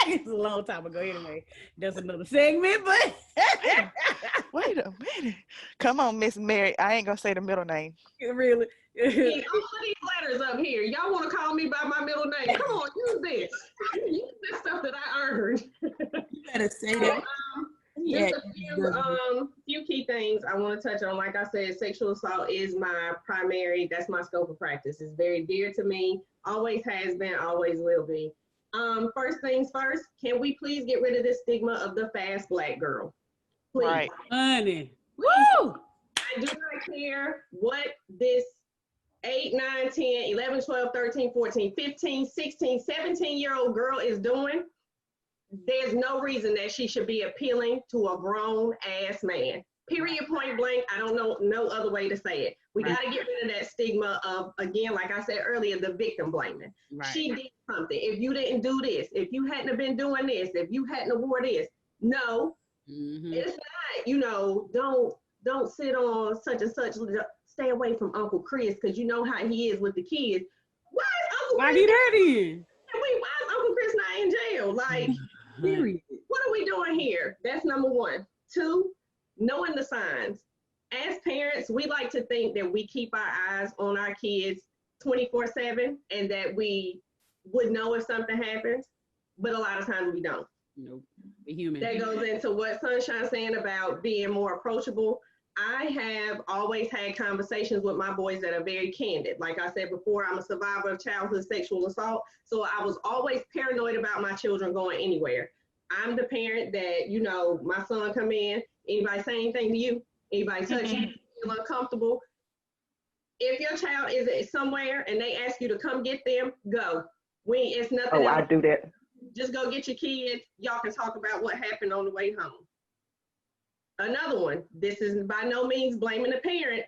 It's a long time ago anyway. That's another segment, but wait a minute. Come on, Miss Mary. I ain't gonna say the middle name. Really? All of these letters up here. Y'all want to call me by my middle name? Come on, use this. Use this stuff that I earned. You better say that. Just a few key things I want to touch on. Like I said, sexual assault is that's my scope of practice. It's very dear to me, always has been, always will be. First things first, can we please get rid of this stigma of the fast Black girl? Please. Right. Honey. Woo! I do not care what this 8, 9, 10, 11, 12, 13, 14, 15, 16, 17-year-old girl is doing, there's no reason that she should be appealing to a grown ass man. Period, point blank. I don't know no other way to say it. We got to get rid of that stigma of, again, like I said earlier, the victim blaming. Right. She did something. If you didn't do this, if you hadn't have been doing this, if you hadn't wore this, no, it's not. You know, don't sit on such and such. Stay away from Uncle Chris because you know how he is with the kids. Why is Uncle Why Chris? he dirty? Wait, why is Uncle Chris not in jail? Like, Period. what are we doing here? That's number one. 2, knowing the signs. As parents, we like to think that we keep our eyes on our kids 24/7 and that we would know if something happens, but a lot of times we don't. Nope. The human. That goes into what Sunshine's saying about being more approachable. I have always had conversations with my boys that are very candid. Like I said before, I'm a survivor of childhood sexual assault. So I was always paranoid about my children going anywhere. I'm the parent that, you know, my son come in, anybody say anything to you? Anybody touch you? Feel uncomfortable? If your child is somewhere and they ask you to come get them, go. It's nothing Oh, else. I do that. Just go get your kids. Y'all can talk about what happened on the way home. Another one, this is by no means blaming the parent,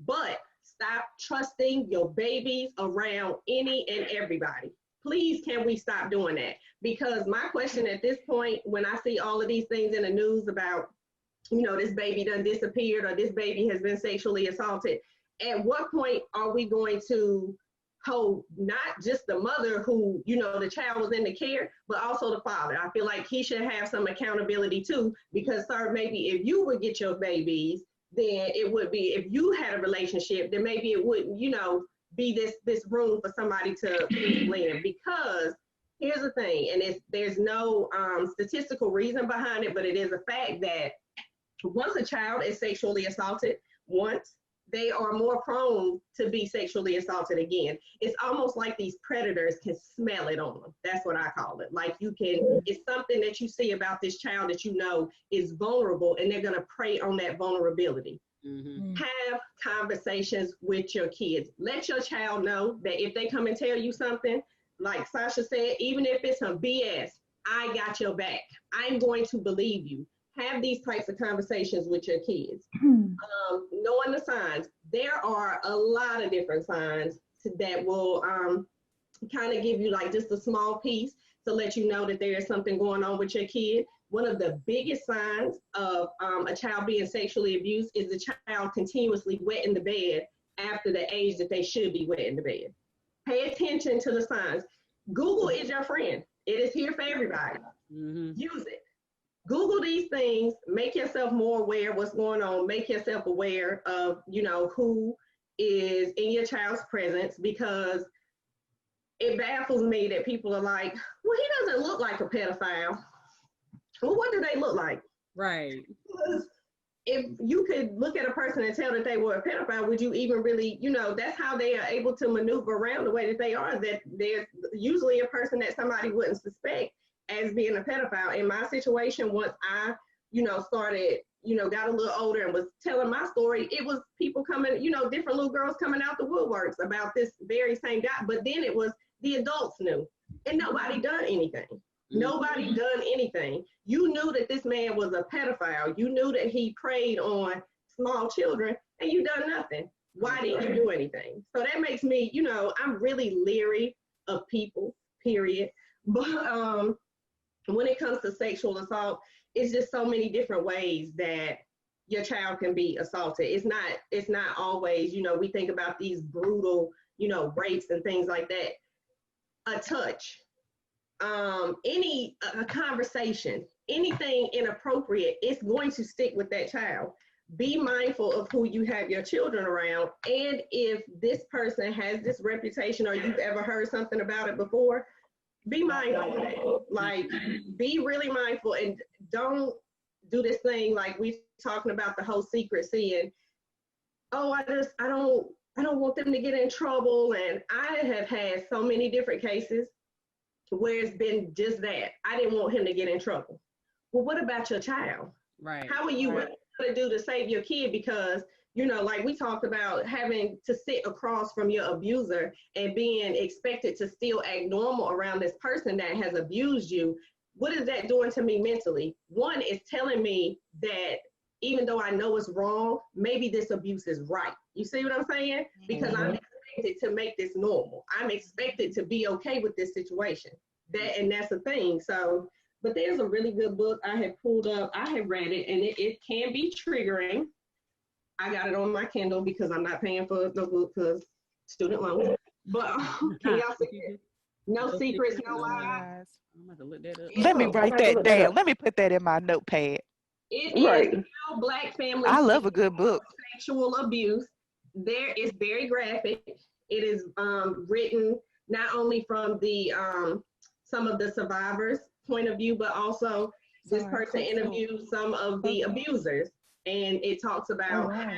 but stop trusting your babies around any and everybody. Please, can we stop doing that? Because my question at this point, when I see all of these things in the news about, you know, this baby done disappeared or this baby has been sexually assaulted, at what point are we going to hold not just the mother who, you know, the child was in the care, but also the father? I feel like he should have some accountability too, because sir, maybe if you would get your babies, then it would be, if you had a relationship, then maybe it wouldn't, you know, be this room for somebody to please blame. Because here's the thing, and there's no statistical reason behind it, but it is a fact that once a child is sexually assaulted once, they are more prone to be sexually assaulted again. It's almost like these predators can smell it on them. That's what I call it. Like you can, it's something that you see about this child that you know is vulnerable, and they're going to prey on that vulnerability. Have conversations with your kids. Let your child know that if they come and tell you something, like Sasha said, even if it's some BS, I got your back. I'm going to believe you. Have these types of conversations with your kids. Knowing the signs. There are a lot of different signs that will kind of give you like just a small piece to let you know that there is something going on with your kid. One of the biggest signs of a child being sexually abused is the child continuously wetting the bed after the age that they should be wetting the bed. Pay attention to the signs. Google is your friend. It is here for everybody. Use it. Google these things, make yourself more aware of what's going on, make yourself aware of, you know, who is in your child's presence, because it baffles me that people are like, well, he doesn't look like a pedophile. Well, what do they look like? Right. Because if you could look at a person and tell that they were a pedophile, would you even really, you know, that's how they are able to maneuver around the way that they are, that they're usually a person that somebody wouldn't suspect as being a pedophile. In my situation, once I, you know, started, you know, got a little older and was telling my story, it was people coming, you know, different little girls coming out the woodworks about this very same guy. But then it was the adults knew, and nobody done anything. Nobody done anything. You knew that this man was a pedophile. You knew that he preyed on small children, and you done nothing. Why didn't you do anything? So that makes me, you know, I'm really leery of people, period. But when it comes to sexual assault, it's just so many different ways that your child can be assaulted. It's not always, you know, we think about these brutal, you know, rapes and things like that. A touch, a conversation, anything inappropriate, it's going to stick with that child. Be mindful of who you have your children around. And if this person has this reputation or you've ever heard something about it before, be mindful of that. Like, be really mindful, and don't do this thing like we talking about the whole secrecy and, oh, I don't want them to get in trouble. And I have had so many different cases where it's been just that. I didn't want him to get in trouble. Well, what about your child? Right. How are you going to do to save your kid because like we talked about having to sit across from your abuser and being expected to still act normal around this person that has abused you. What is that doing to me mentally? One is telling me that even though I know it's wrong, maybe this abuse is right. You see what I'm saying? Because I'm expected to make this normal. I'm expected to be okay with this situation. That's the thing. So, but there's a really good book I have pulled up. I have read it, and it can be triggering. I got it on my Kindle because I'm not paying for the book because student loans. But can y'all see it? No secrets, no lies. I'm about to look that up. Let me write that down. Let me put that in my notepad. It is how Black families. I love a good book. Sexual abuse. There is very graphic. It is written not only from the some of the survivors' point of view, but also this person interviewed some of the abusers, and it talks about how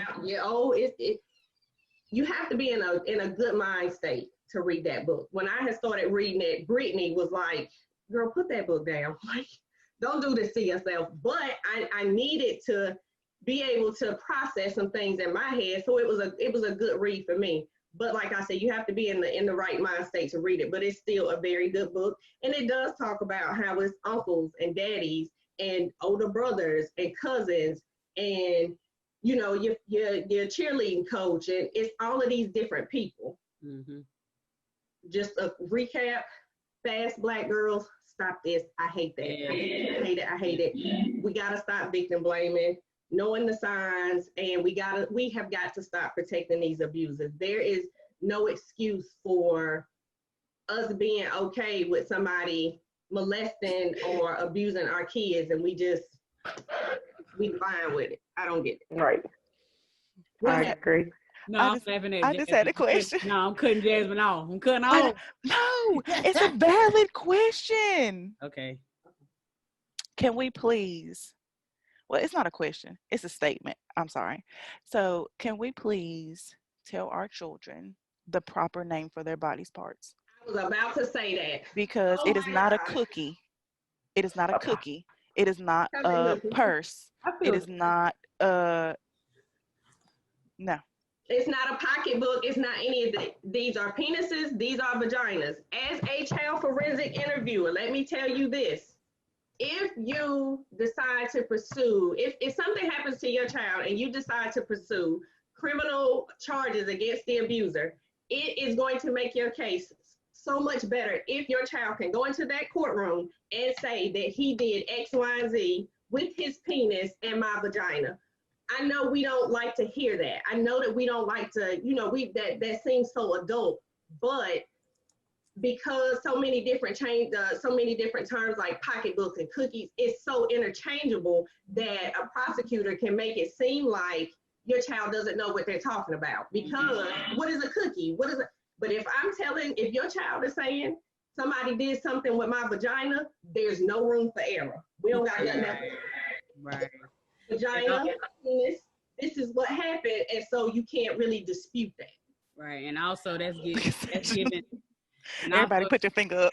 you have to be in a good mind state to read that book. When I had started reading it, Brittany was like, "Girl, put that book down. Like, don't do this to yourself." But I needed to be able to process some things in my head, so it was a good read for me. But like I said, you have to be in the right mind state to read it. But it's still a very good book, and it does talk about how it's uncles and daddies and older brothers and cousins and your cheerleading coach, and it's all of these different people. Mm-hmm. Just a recap: fast Black girls, stop this. I hate that. Yeah. I hate it. We gotta stop victim blaming, knowing the signs, and we have got to stop protecting these abusers. There is no excuse for us being okay with somebody molesting or abusing our kids, and we fine with it. I don't get it. Right. I agree. No, I'm laughing at I just had a question. No, I'm cutting Jazmine off. I'm cutting off. No, it's a valid question. Okay. Can we please? Well, it's not a question. It's a statement. I'm sorry. So, can we please tell our children the proper name for their body's parts? I was about to say that. Because it is not a cookie. It is not a cookie. It is not a purse. It is not no. It's not a pocketbook. It's not any of that. These are penises. These are vaginas. As a child forensic interviewer, let me tell you this. If you decide to pursue, if something happens to your child and you decide to pursue criminal charges against the abuser, it is going to make your case so much better if your child can go into that courtroom and say that he did X, Y, and Z with his penis and my vagina. I know we don't like to hear that. I know that we don't like to, that seems so adult, but because so many different terms like pocketbooks and cookies, it's so interchangeable that a prosecutor can make it seem like your child doesn't know what they're talking about. Because what is a cookie? What is it? But if your child is saying somebody did something with my vagina, there's no room for error. We don't got nothing else. Right. Vagina, penis, this is what happened, and so you can't really dispute that. Right, and also that's giving. Everybody put your finger up.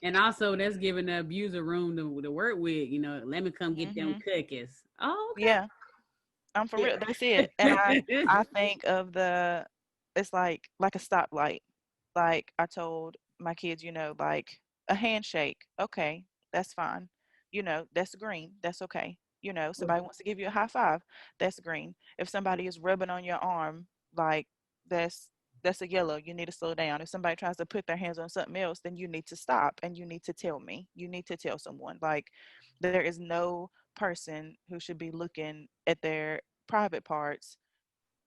And also that's giving the abuser room to work with. Let me come get them cookies. Oh, okay. Yeah, I'm for real. That's it. And I think of it's like a stoplight. Like I told my kids, like a handshake. Okay, that's fine. That's green. That's okay. Somebody wants to give you a high five. That's green. If somebody is rubbing on your arm, like that's a yellow. You need to slow down. If somebody tries to put their hands on something else, then you need to stop and you need to tell me. You need to tell someone. Like there is no person who should be looking at their private parts.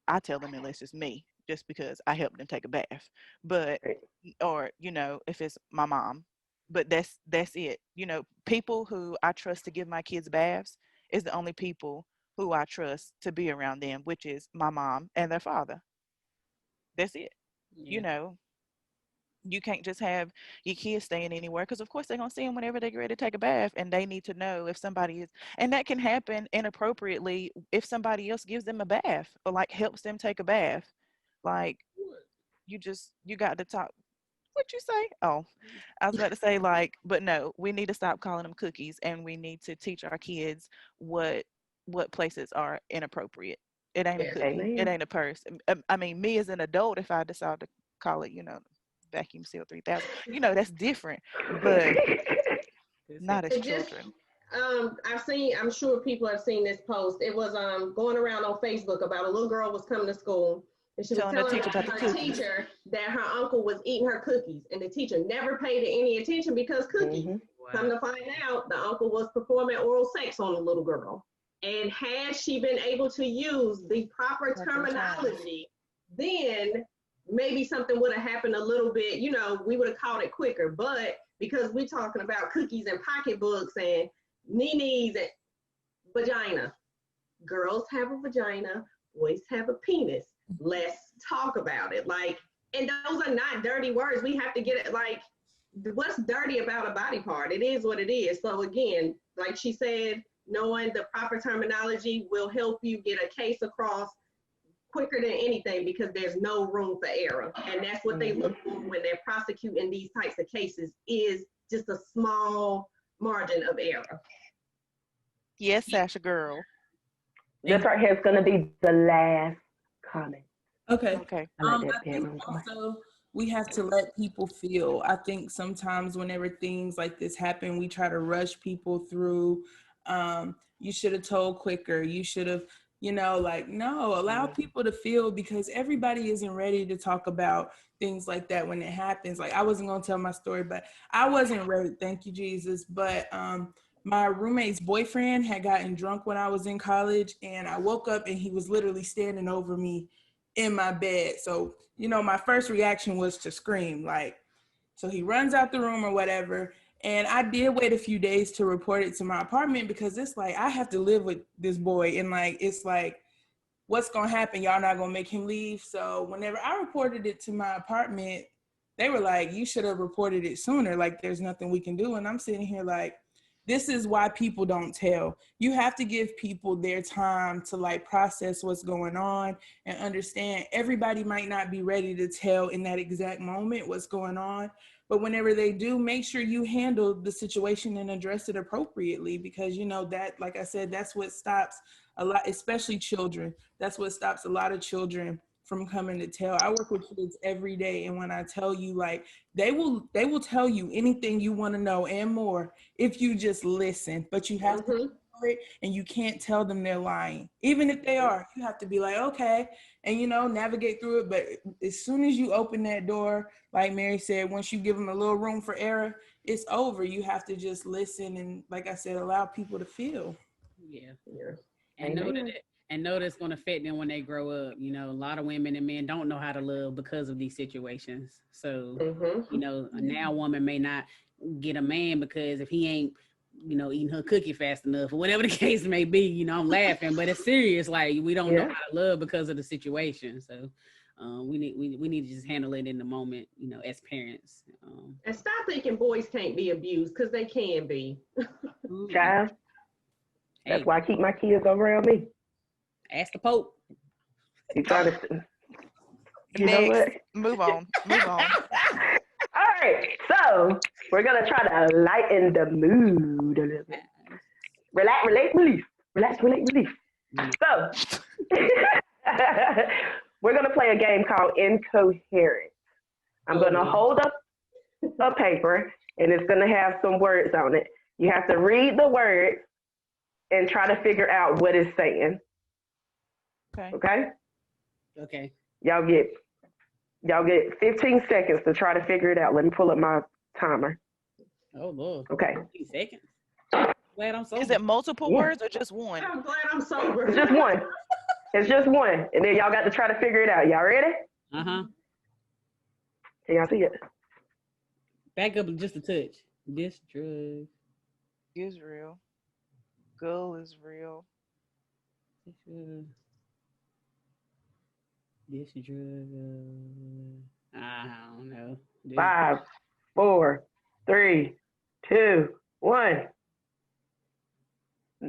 I tell them unless it's me, just because I helped them take a bath. But or if it's my mom. But that's it. People who I trust to give my kids baths is the only people who I trust to be around them, which is my mom and their father. That's it. Yeah. You can't just have your kids staying anywhere because, of course, they're going to see them whenever they get ready to take a bath, and they need to know if somebody is. And that can happen inappropriately if somebody else gives them a bath or, like, helps them take a bath. Like, you got to talk. What'd you say? Oh, I was about to say, like, but no, we need to stop calling them cookies, and we need to teach our kids what places are inappropriate. It ain't a Yes. cookie. It Amen. ain't a purse. I mean, me as an adult, if I decide to call it, vacuum seal 3000, that's different. But not as It just children. I'm sure people have seen this post. It was going around on Facebook about a little girl was coming to school and she was Telling the telling teacher about the her cookies. teacher that her uncle was eating her cookies, and the teacher never paid any attention because cookies. Hmm. Come to find out, the uncle was performing oral sex on the little girl. And had she been able to use the proper Proper terms. terminology, then maybe something would have happened a little bit, we would have caught it quicker. But because we're talking about cookies and pocketbooks and nee-nees and vagina, girls have a vagina, boys have a penis. Let's talk about it. And those are not dirty words. We have to get it what's dirty about a body part? It is what it is. So again, like she said, knowing the proper terminology will help you get a case across quicker than anything because there's no room for error. And that's what they look for when they're prosecuting these types of cases, is just a small margin of error. Yes, Sasha girl. This right here is going to be the last comment. Okay. Okay. I like I that think bedroom. also we have to let people feel. I think sometimes whenever things like this happen, we try to rush people through. You should have told quicker. You should have, no, allow people to feel, because everybody isn't ready to talk about things like that when it happens. Like, I wasn't going to tell my story, but I wasn't ready. Thank you, Jesus. But my roommate's boyfriend had gotten drunk when I was in college, and I woke up and he was literally standing over me in my bed. So, my first reaction was to scream. So he runs out the room or whatever. And I did wait a few days to report it to my apartment, because it's like, I have to live with this boy. And it's like, what's going to happen? Y'all not going to make him leave. So whenever I reported it to my apartment, they were like, you should have reported it sooner. Like, there's nothing we can do. And I'm sitting here like, this is why people don't tell. You have to give people their time to process what's going on and understand everybody might not be ready to tell in that exact moment what's going on. But whenever they do, make sure you handle the situation and address it appropriately, because that, like I said, that's what stops a lot, especially children. That's what stops a lot of children from coming to tell. I work with kids every day, and when I tell you, they will tell you anything you want to know and more if you just listen. But you have to ignore it, and you can't tell them they're lying. Even if they are, you have to be like, okay, and navigate through it. But as soon as you open that door, like Mary said, once you give them a little room for error, it's over. You have to just listen and, like I said, allow people to feel. Yeah. And know that it's going to affect them when they grow up. A lot of women and men don't know how to love because of these situations. So, now a woman may not get a man because if he ain't, eating her cookie fast enough or whatever the case may be, I'm laughing, but it's serious. Like, we don't know how to love because of the situation. So, we need to just handle it in the moment, as parents. And stop thinking boys can't be abused, because they can be. Child. That's why I keep my kids around me. Ask the Pope. You try to. Next, know what? Move on. All right, so we're gonna try to lighten the mood a little bit. Relax, relate, release. Relax, relate, release. So we're gonna play a game called Incoherent. I'm gonna hold up a paper, and it's gonna have some words on it. You have to read the words and try to figure out what it's saying. Okay. Y'all get 15 seconds to try to figure it out. Let me pull up my timer. Oh Lord. Okay. 15 seconds. Glad I'm sober. Is it multiple words or just one? I'm glad I'm sober. It's just one. It's just one. And then y'all got to try to figure it out. Y'all ready? Uh-huh. Can y'all see it? Back up just a touch. This drug is real. Girl is real. This drug, I don't know. 5, 4, 3, 2, 1.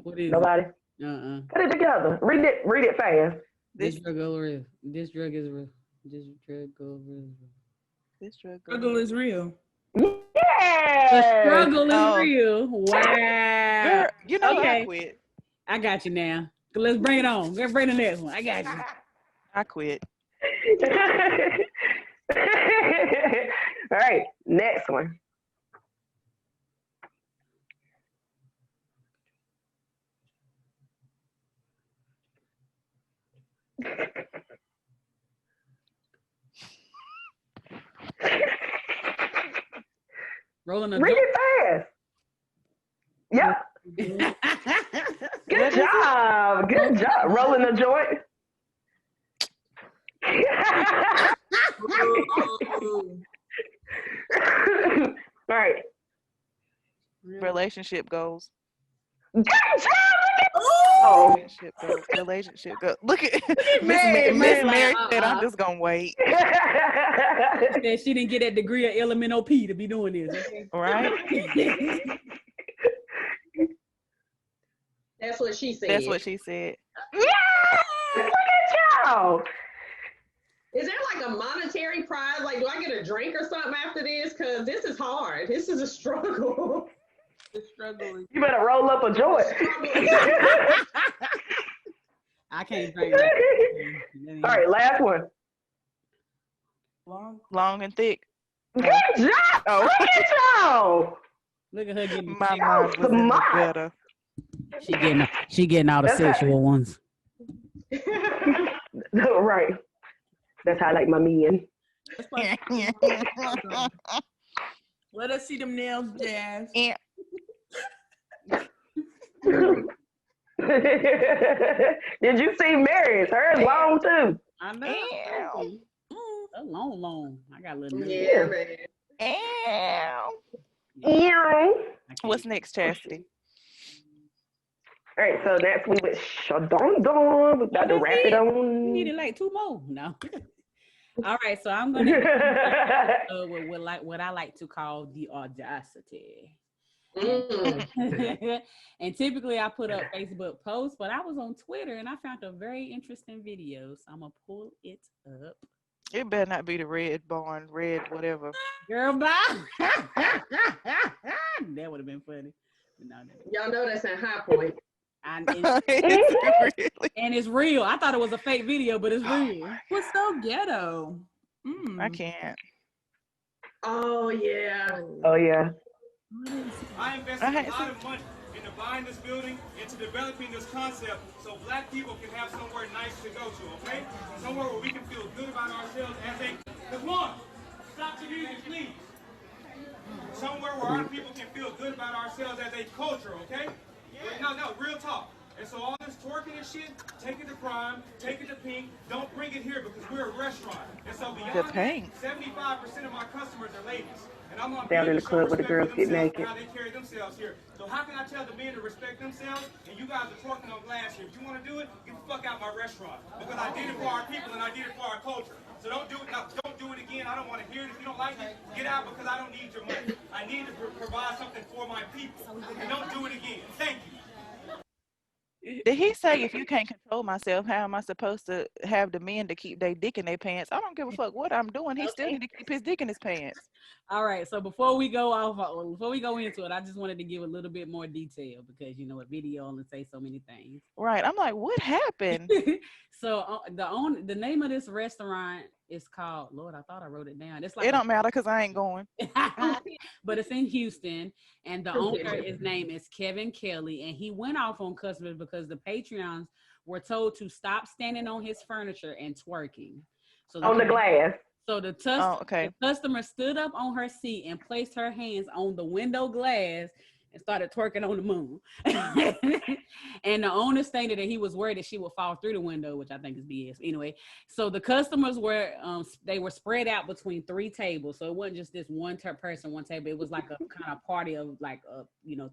What is Nobody? it? Put it together. Read it fast. This drug is real. This drug is real. This drug is real. This struggle is real. Yeah. The struggle is real. Wow. Girl, okay. I quit. I got you now. Let's bring it on. Let's bring the next one. I got you. I quit. All right, next one. Rolling a Read it fast. Yep. Good job. Good job. Rolling a joint. All right. Relationship goals. Good job. Oh. Relationship goals. Look at Miss Mary said, I'm just gonna wait. Said she didn't get that degree of LMNOP to be doing this. Okay? Right? That's what she said. That's what she said. Yeah! Look at y'all. Is there like a monetary prize? Like, do I get a drink or something after this? Because this is hard. This is a struggle. It's struggling. You better roll up a joint. I can't drink that. All right, last one. Long and thick. Good job. Oh. Look at y'all. Look at her getting My mind was in the gutter. She getting all the That's sexual ones. Right. That's how I like my men. Let us see them nails, Jazz. Yeah. Did you see Mary's? Hers long too. I know. A long. I got a little nervous. Yeah, man. Ew. What's next, Chastity? All right, so next we went Shadon. We got to wrap it We on. needed like 2 more. No. All right, so I'm gonna with what I like to call the audacity. And typically I put up Facebook posts, but I was on Twitter and I found a very interesting video, so I'm gonna pull it up. It better not be the red whatever. Girl, bye. That would have been funny. No, Y'all know that's in High Point. and It's it's real. I thought it was a fake video, but it's real. What's so ghetto? I can't. Oh, yeah. Oh yeah. I invested a lot of money into buying this building, into developing this concept, so black people can have somewhere nice to go to, okay? Somewhere where we can feel good about ourselves as a, come on, stop the music, please. Somewhere where our people can feel good about ourselves as a culture, okay? No, real talk. And so all this twerking and shit, take it to crime, take it to pink, don't bring it here because we're a restaurant. And so beyond that, 75% of my customers are ladies. And I'm on Down in the club where the girls get naked. How they carry themselves here. So how can I tell the men to respect themselves and you guys are twerking on glass here? If you want to do it, get the fuck out my restaurant. Because I did it for our people and I did it for our culture. So don't do it now. Don't do it again. I don't want to hear it. If you don't like it, get out because I don't need your money. I need to provide something for my people. And don't do it again. Thank you. Did he say if you can't control myself, how am I supposed to have the men to keep their dick in their pants? I don't give a fuck what I'm doing. He still need to keep his dick in his pants. All right, so before we go into it, I just wanted to give a little bit more detail because you know a video only say so many things. Right. I'm like, what happened? So the name of this restaurant is called, Lord, I thought I wrote it down. It's like it don't matter because I ain't going. But it's in Houston, and the owner, his name is Kevin Kelly, and he went off on customers because the Patreons were told to stop standing on his furniture and twerking. So on the glass. So the customer stood up on her seat and placed her hands on the window glass and started twerking on the moon. And the owner stated that he was worried that she would fall through the window, which I think is BS. Anyway, so the customers were, they were spread out between 3 tables. So it wasn't just this one person, one table. It was like a kind of party of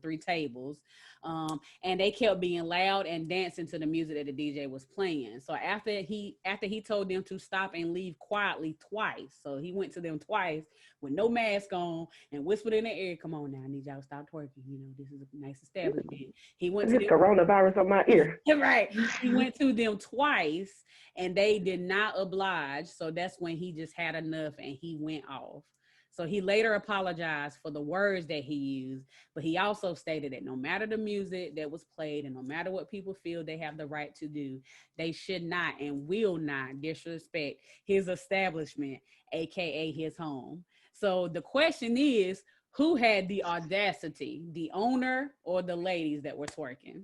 3 tables. And they kept being loud and dancing to the music that the DJ was playing. So after he told them to stop and leave quietly twice. So he went to them twice with no mask on and whispered in their ear, "Come on now, I need y'all to stop twerking. You know, this is a nice establishment." He went to them, coronavirus on my ear. Right. He went to them twice and they did not oblige. So that's when he just had enough and he went off. So he later apologized for the words that he used, but he also stated that no matter the music that was played and no matter what people feel they have the right to do, they should not and will not disrespect his establishment, aka his home. So the question is, who had the audacity, the owner or the ladies that were twerking?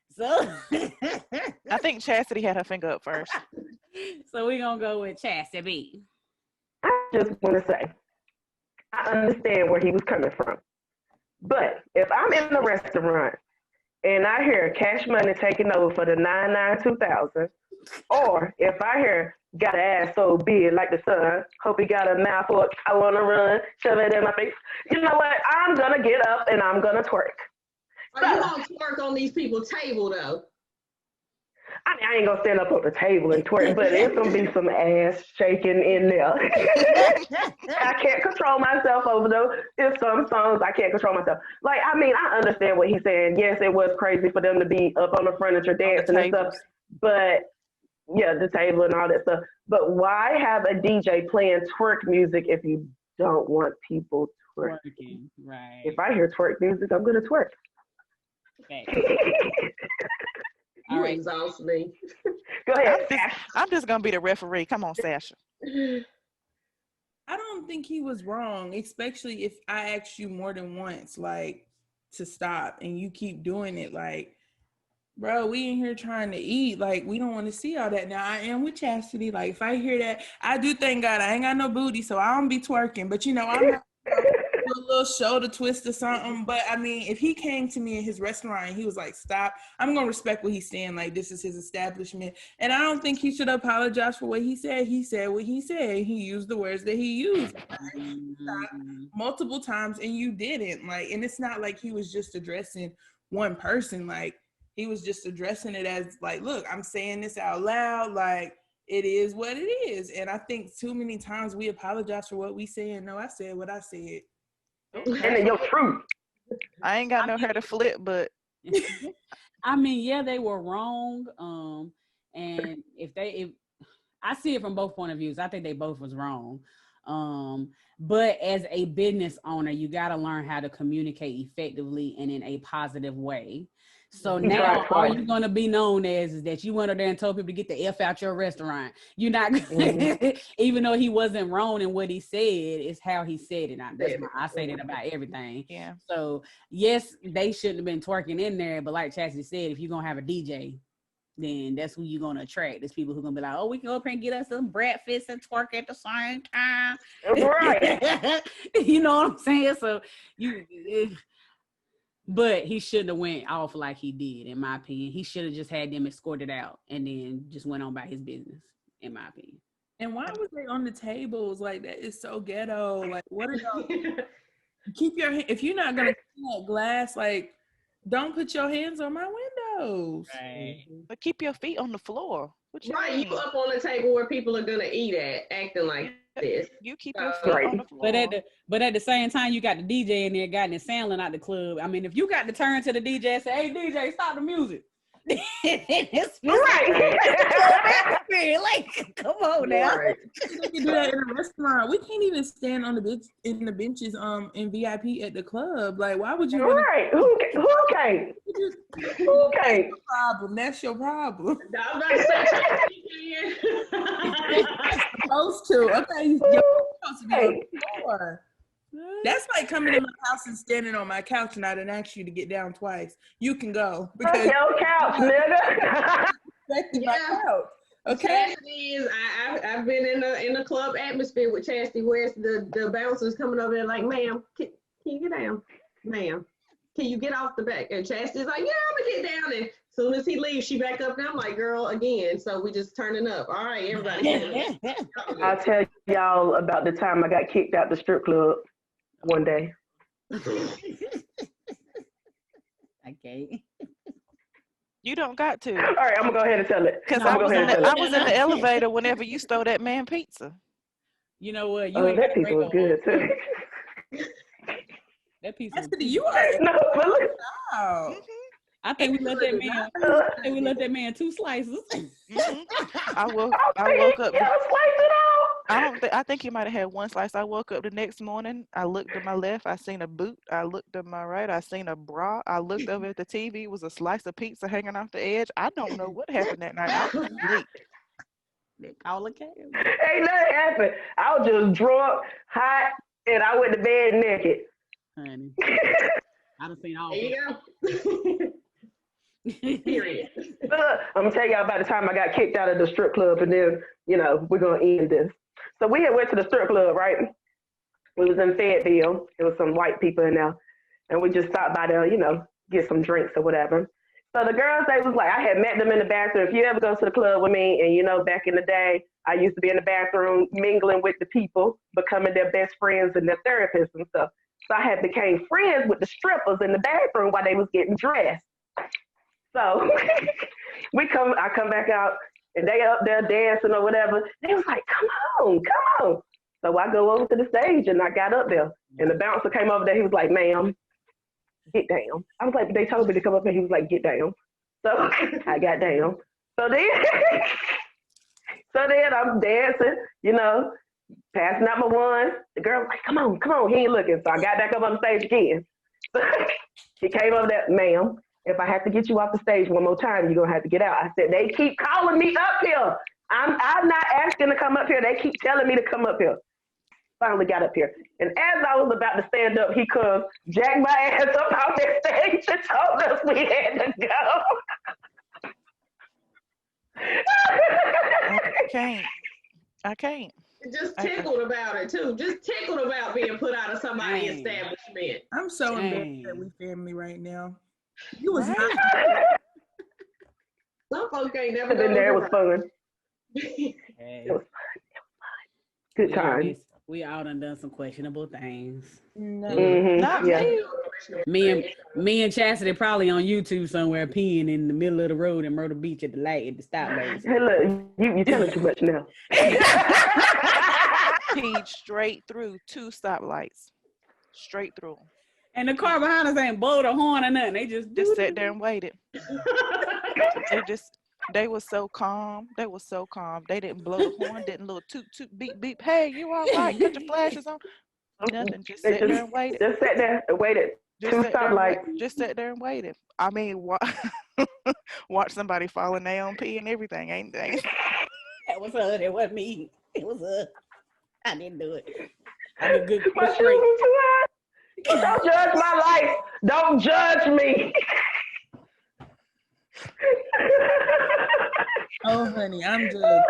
So I think Chastity had her finger up first. So we're gonna go with Chastity. I just want to say, I understand where he was coming from. But if I'm in the restaurant and I hear Cash Money taking over for the 99 2000, or if I hear got an ass so big like the sun, hope he got a mouthful, I want to run, shove it in my face. You know what? I'm going to get up and I'm going to twerk. Are you going to twerk on these people's table, though? I mean, I ain't going to stand up on the table and twerk, but it's going to be some ass shaking in there. I can't control myself over those. There's some songs I can't control myself. Like, I mean, I understand what he's saying. Yes, it was crazy for them to be up on the furniture dancing and stuff, but yeah, the table and all that stuff. But why have a DJ playing twerk music if you don't want people twerking? Right. If I hear twerk music, I'm gonna twerk. All right, exhaust me. Go ahead. I'm just gonna be the referee. Come on, Sasha. I don't think he was wrong, especially if I asked you more than once, like, to stop, and you keep doing it, like, bro, we in here trying to eat. Like, we don't want to see all that. Now, I am with Chastity. Like, if I hear that, I do thank God I ain't got no booty, so I don't be twerking. But, you know, I'm not a little shoulder twist or something. But, I mean, if he came to me in his restaurant and he was like, stop, I'm going to respect what he's saying. Like, this is his establishment. And I don't think he should apologize for what he said. He said what he said. He used the words that he used. Multiple times, and you didn't. Like, and it's not like he was just addressing one person. Like, he was just addressing it as like, look, I'm saying this out loud. Like, it is what it is. And I think too many times we apologize for what we say. And no, I said what I said. Okay. And then your truth. I ain't got no hair to flip, but I mean, yeah, they were wrong. And if I see it from both point of views, I think they both was wrong. But as a business owner, you got to learn how to communicate effectively and in a positive way. So now all you're going to be known as is that you went over there and told people to get the F out your restaurant. You're not, even though he wasn't wrong in what he said, it's how he said it. I say that about everything. Yeah. So yes, they shouldn't have been twerking in there. But like Chastity said, if you're going to have a DJ, then that's who you're going to attract. There's people who are going to be like, oh, we can go up here and get us some breakfast and twerk at the same time. Right. You know what I'm saying? So but he shouldn't have went off like he did, in my opinion. He should have just had them escorted out and then just went on about his business, in my opinion. And why was they on the tables? Like, that is so ghetto. Like, what are y'all keep your if you're not gonna clean that glass, like, don't put your hands on my windows. Right. But keep your feet on the floor. Right, you up on the table where people are gonna eat at, acting like this. You keep your feet on the floor. But at the same time, you got the DJ in there, got it sampling out the club. I mean, if you got to turn to the DJ and say, "Hey, DJ, stop the music," right? Like, come on now. Right. We can do that in a restaurant. We can't even stand on the benches in VIP at the club. Like, why would you? Right? Who can't? Who can't? That's your problem. I was about to say, Supposed to. Okay, you're supposed to be on the floor. That's like coming in my house and standing on my couch and I didn't ask you to get down twice. You can go. Because your couch, nigga. My couch. Okay. Chastity is I've been in a club atmosphere with Chastity where the bouncers coming over there like, ma'am, can you get down? Ma'am, can you get off the back? And Chastity's like, yeah, I'm gonna get down. And as soon as he leaves, she back up. And I'm like, girl, again. So we just turning up. All right, everybody. I'll tell y'all about the time I got kicked out the strip club one day. Okay. You don't got to. All right, I'm gonna go ahead and tell it. Because I was in the elevator whenever you stole that man pizza. You know what? That pizza was good too. That pizza. You are. No, but look. Wow. I think we let that man 2 slices. I woke up. Yeah, slice it out. I think he might have had one slice. I woke up the next morning. I looked to my left. I seen a boot. I looked to my right. I seen a bra. I looked over at the TV. It was a slice of pizza hanging off the edge. I don't know what happened that night. I was asleep. They call a cab. Ain't nothing happened. I was just drunk, hot, and I went to bed naked. Honey. I done seen all There this. you go. Period. I'm gonna tell y'all about the time I got kicked out of the strip club, and then we're gonna end this. So we had went to the strip club, right? We was in Fayetteville. There was some white people in there, and we just stopped by there, get some drinks or whatever. So the girls, they was like, I had met them in the bathroom. If you ever go to the club with me, and back in the day, I used to be in the bathroom mingling with the people, becoming their best friends and their therapists and stuff. So I had became friends with the strippers in the bathroom while they was getting dressed. So I come back out, and they up there dancing or whatever. They was like, come on. So I go over to the stage, and I got up there, and the bouncer came over there. He was like, ma'am, get down. I was like, they told me to come up here. He was like, get down. So I got down. So then I'm dancing, passing out my one. The girl was like, come on, he ain't looking. So I got back up on the stage again. So he came over there, ma'am, if I have to get you off the stage one more time, you're going to have to get out. I said, they keep calling me up here. I'm not asking to come up here. They keep telling me to come up here. Finally got up here. And as I was about to stand up, he comes, jacked my ass up off that stage and told us we had to go. I can't. Just tickled about it too. Just tickled about being put out of somebody's establishment. I'm so embarrassed that we family right now. You was not. Some folks ain't never been there. It was fun. Hey. It was fun. Good time. We all done some questionable things. Not me. Me and Chastity probably on YouTube somewhere peeing in the middle of the road in Myrtle Beach at the light at the stoplight. Hey, look, you telling too much now. Peed straight through 2 stoplights, straight through. And the car behind us ain't blowed a horn or nothing. They just sat there and waited. They were so calm. They didn't blow the horn, didn't little toot, beep, beep. Hey, you all right? Got your flashes on? Nothing. Just sat there and waited. Just sat there and waited. Just sat there and waited. I mean, watch somebody fall in their own pee and everything, ain't they? That was her. It wasn't me. It was her. I didn't do it. I did good. My shoes were too high. Don't judge my life. Don't judge me. Oh, honey, I'm good.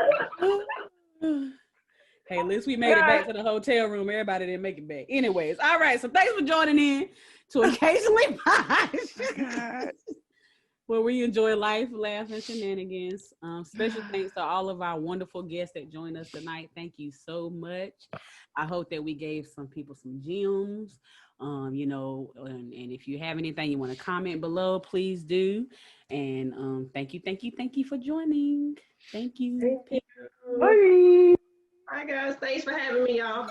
Hey, at least we made it back to the hotel room. Everybody didn't make it back. Anyways, all right. So thanks for joining in to Occasionally Pie, where we enjoy life, laugh, and shenanigans. Special thanks to all of our wonderful guests that joined us tonight. Thank you so much. I hope that we gave some people some gems. And if you have anything you want to comment below, please do. And thank you for joining. Thank you. Bye. Bye, guys. Thanks for having me, y'all.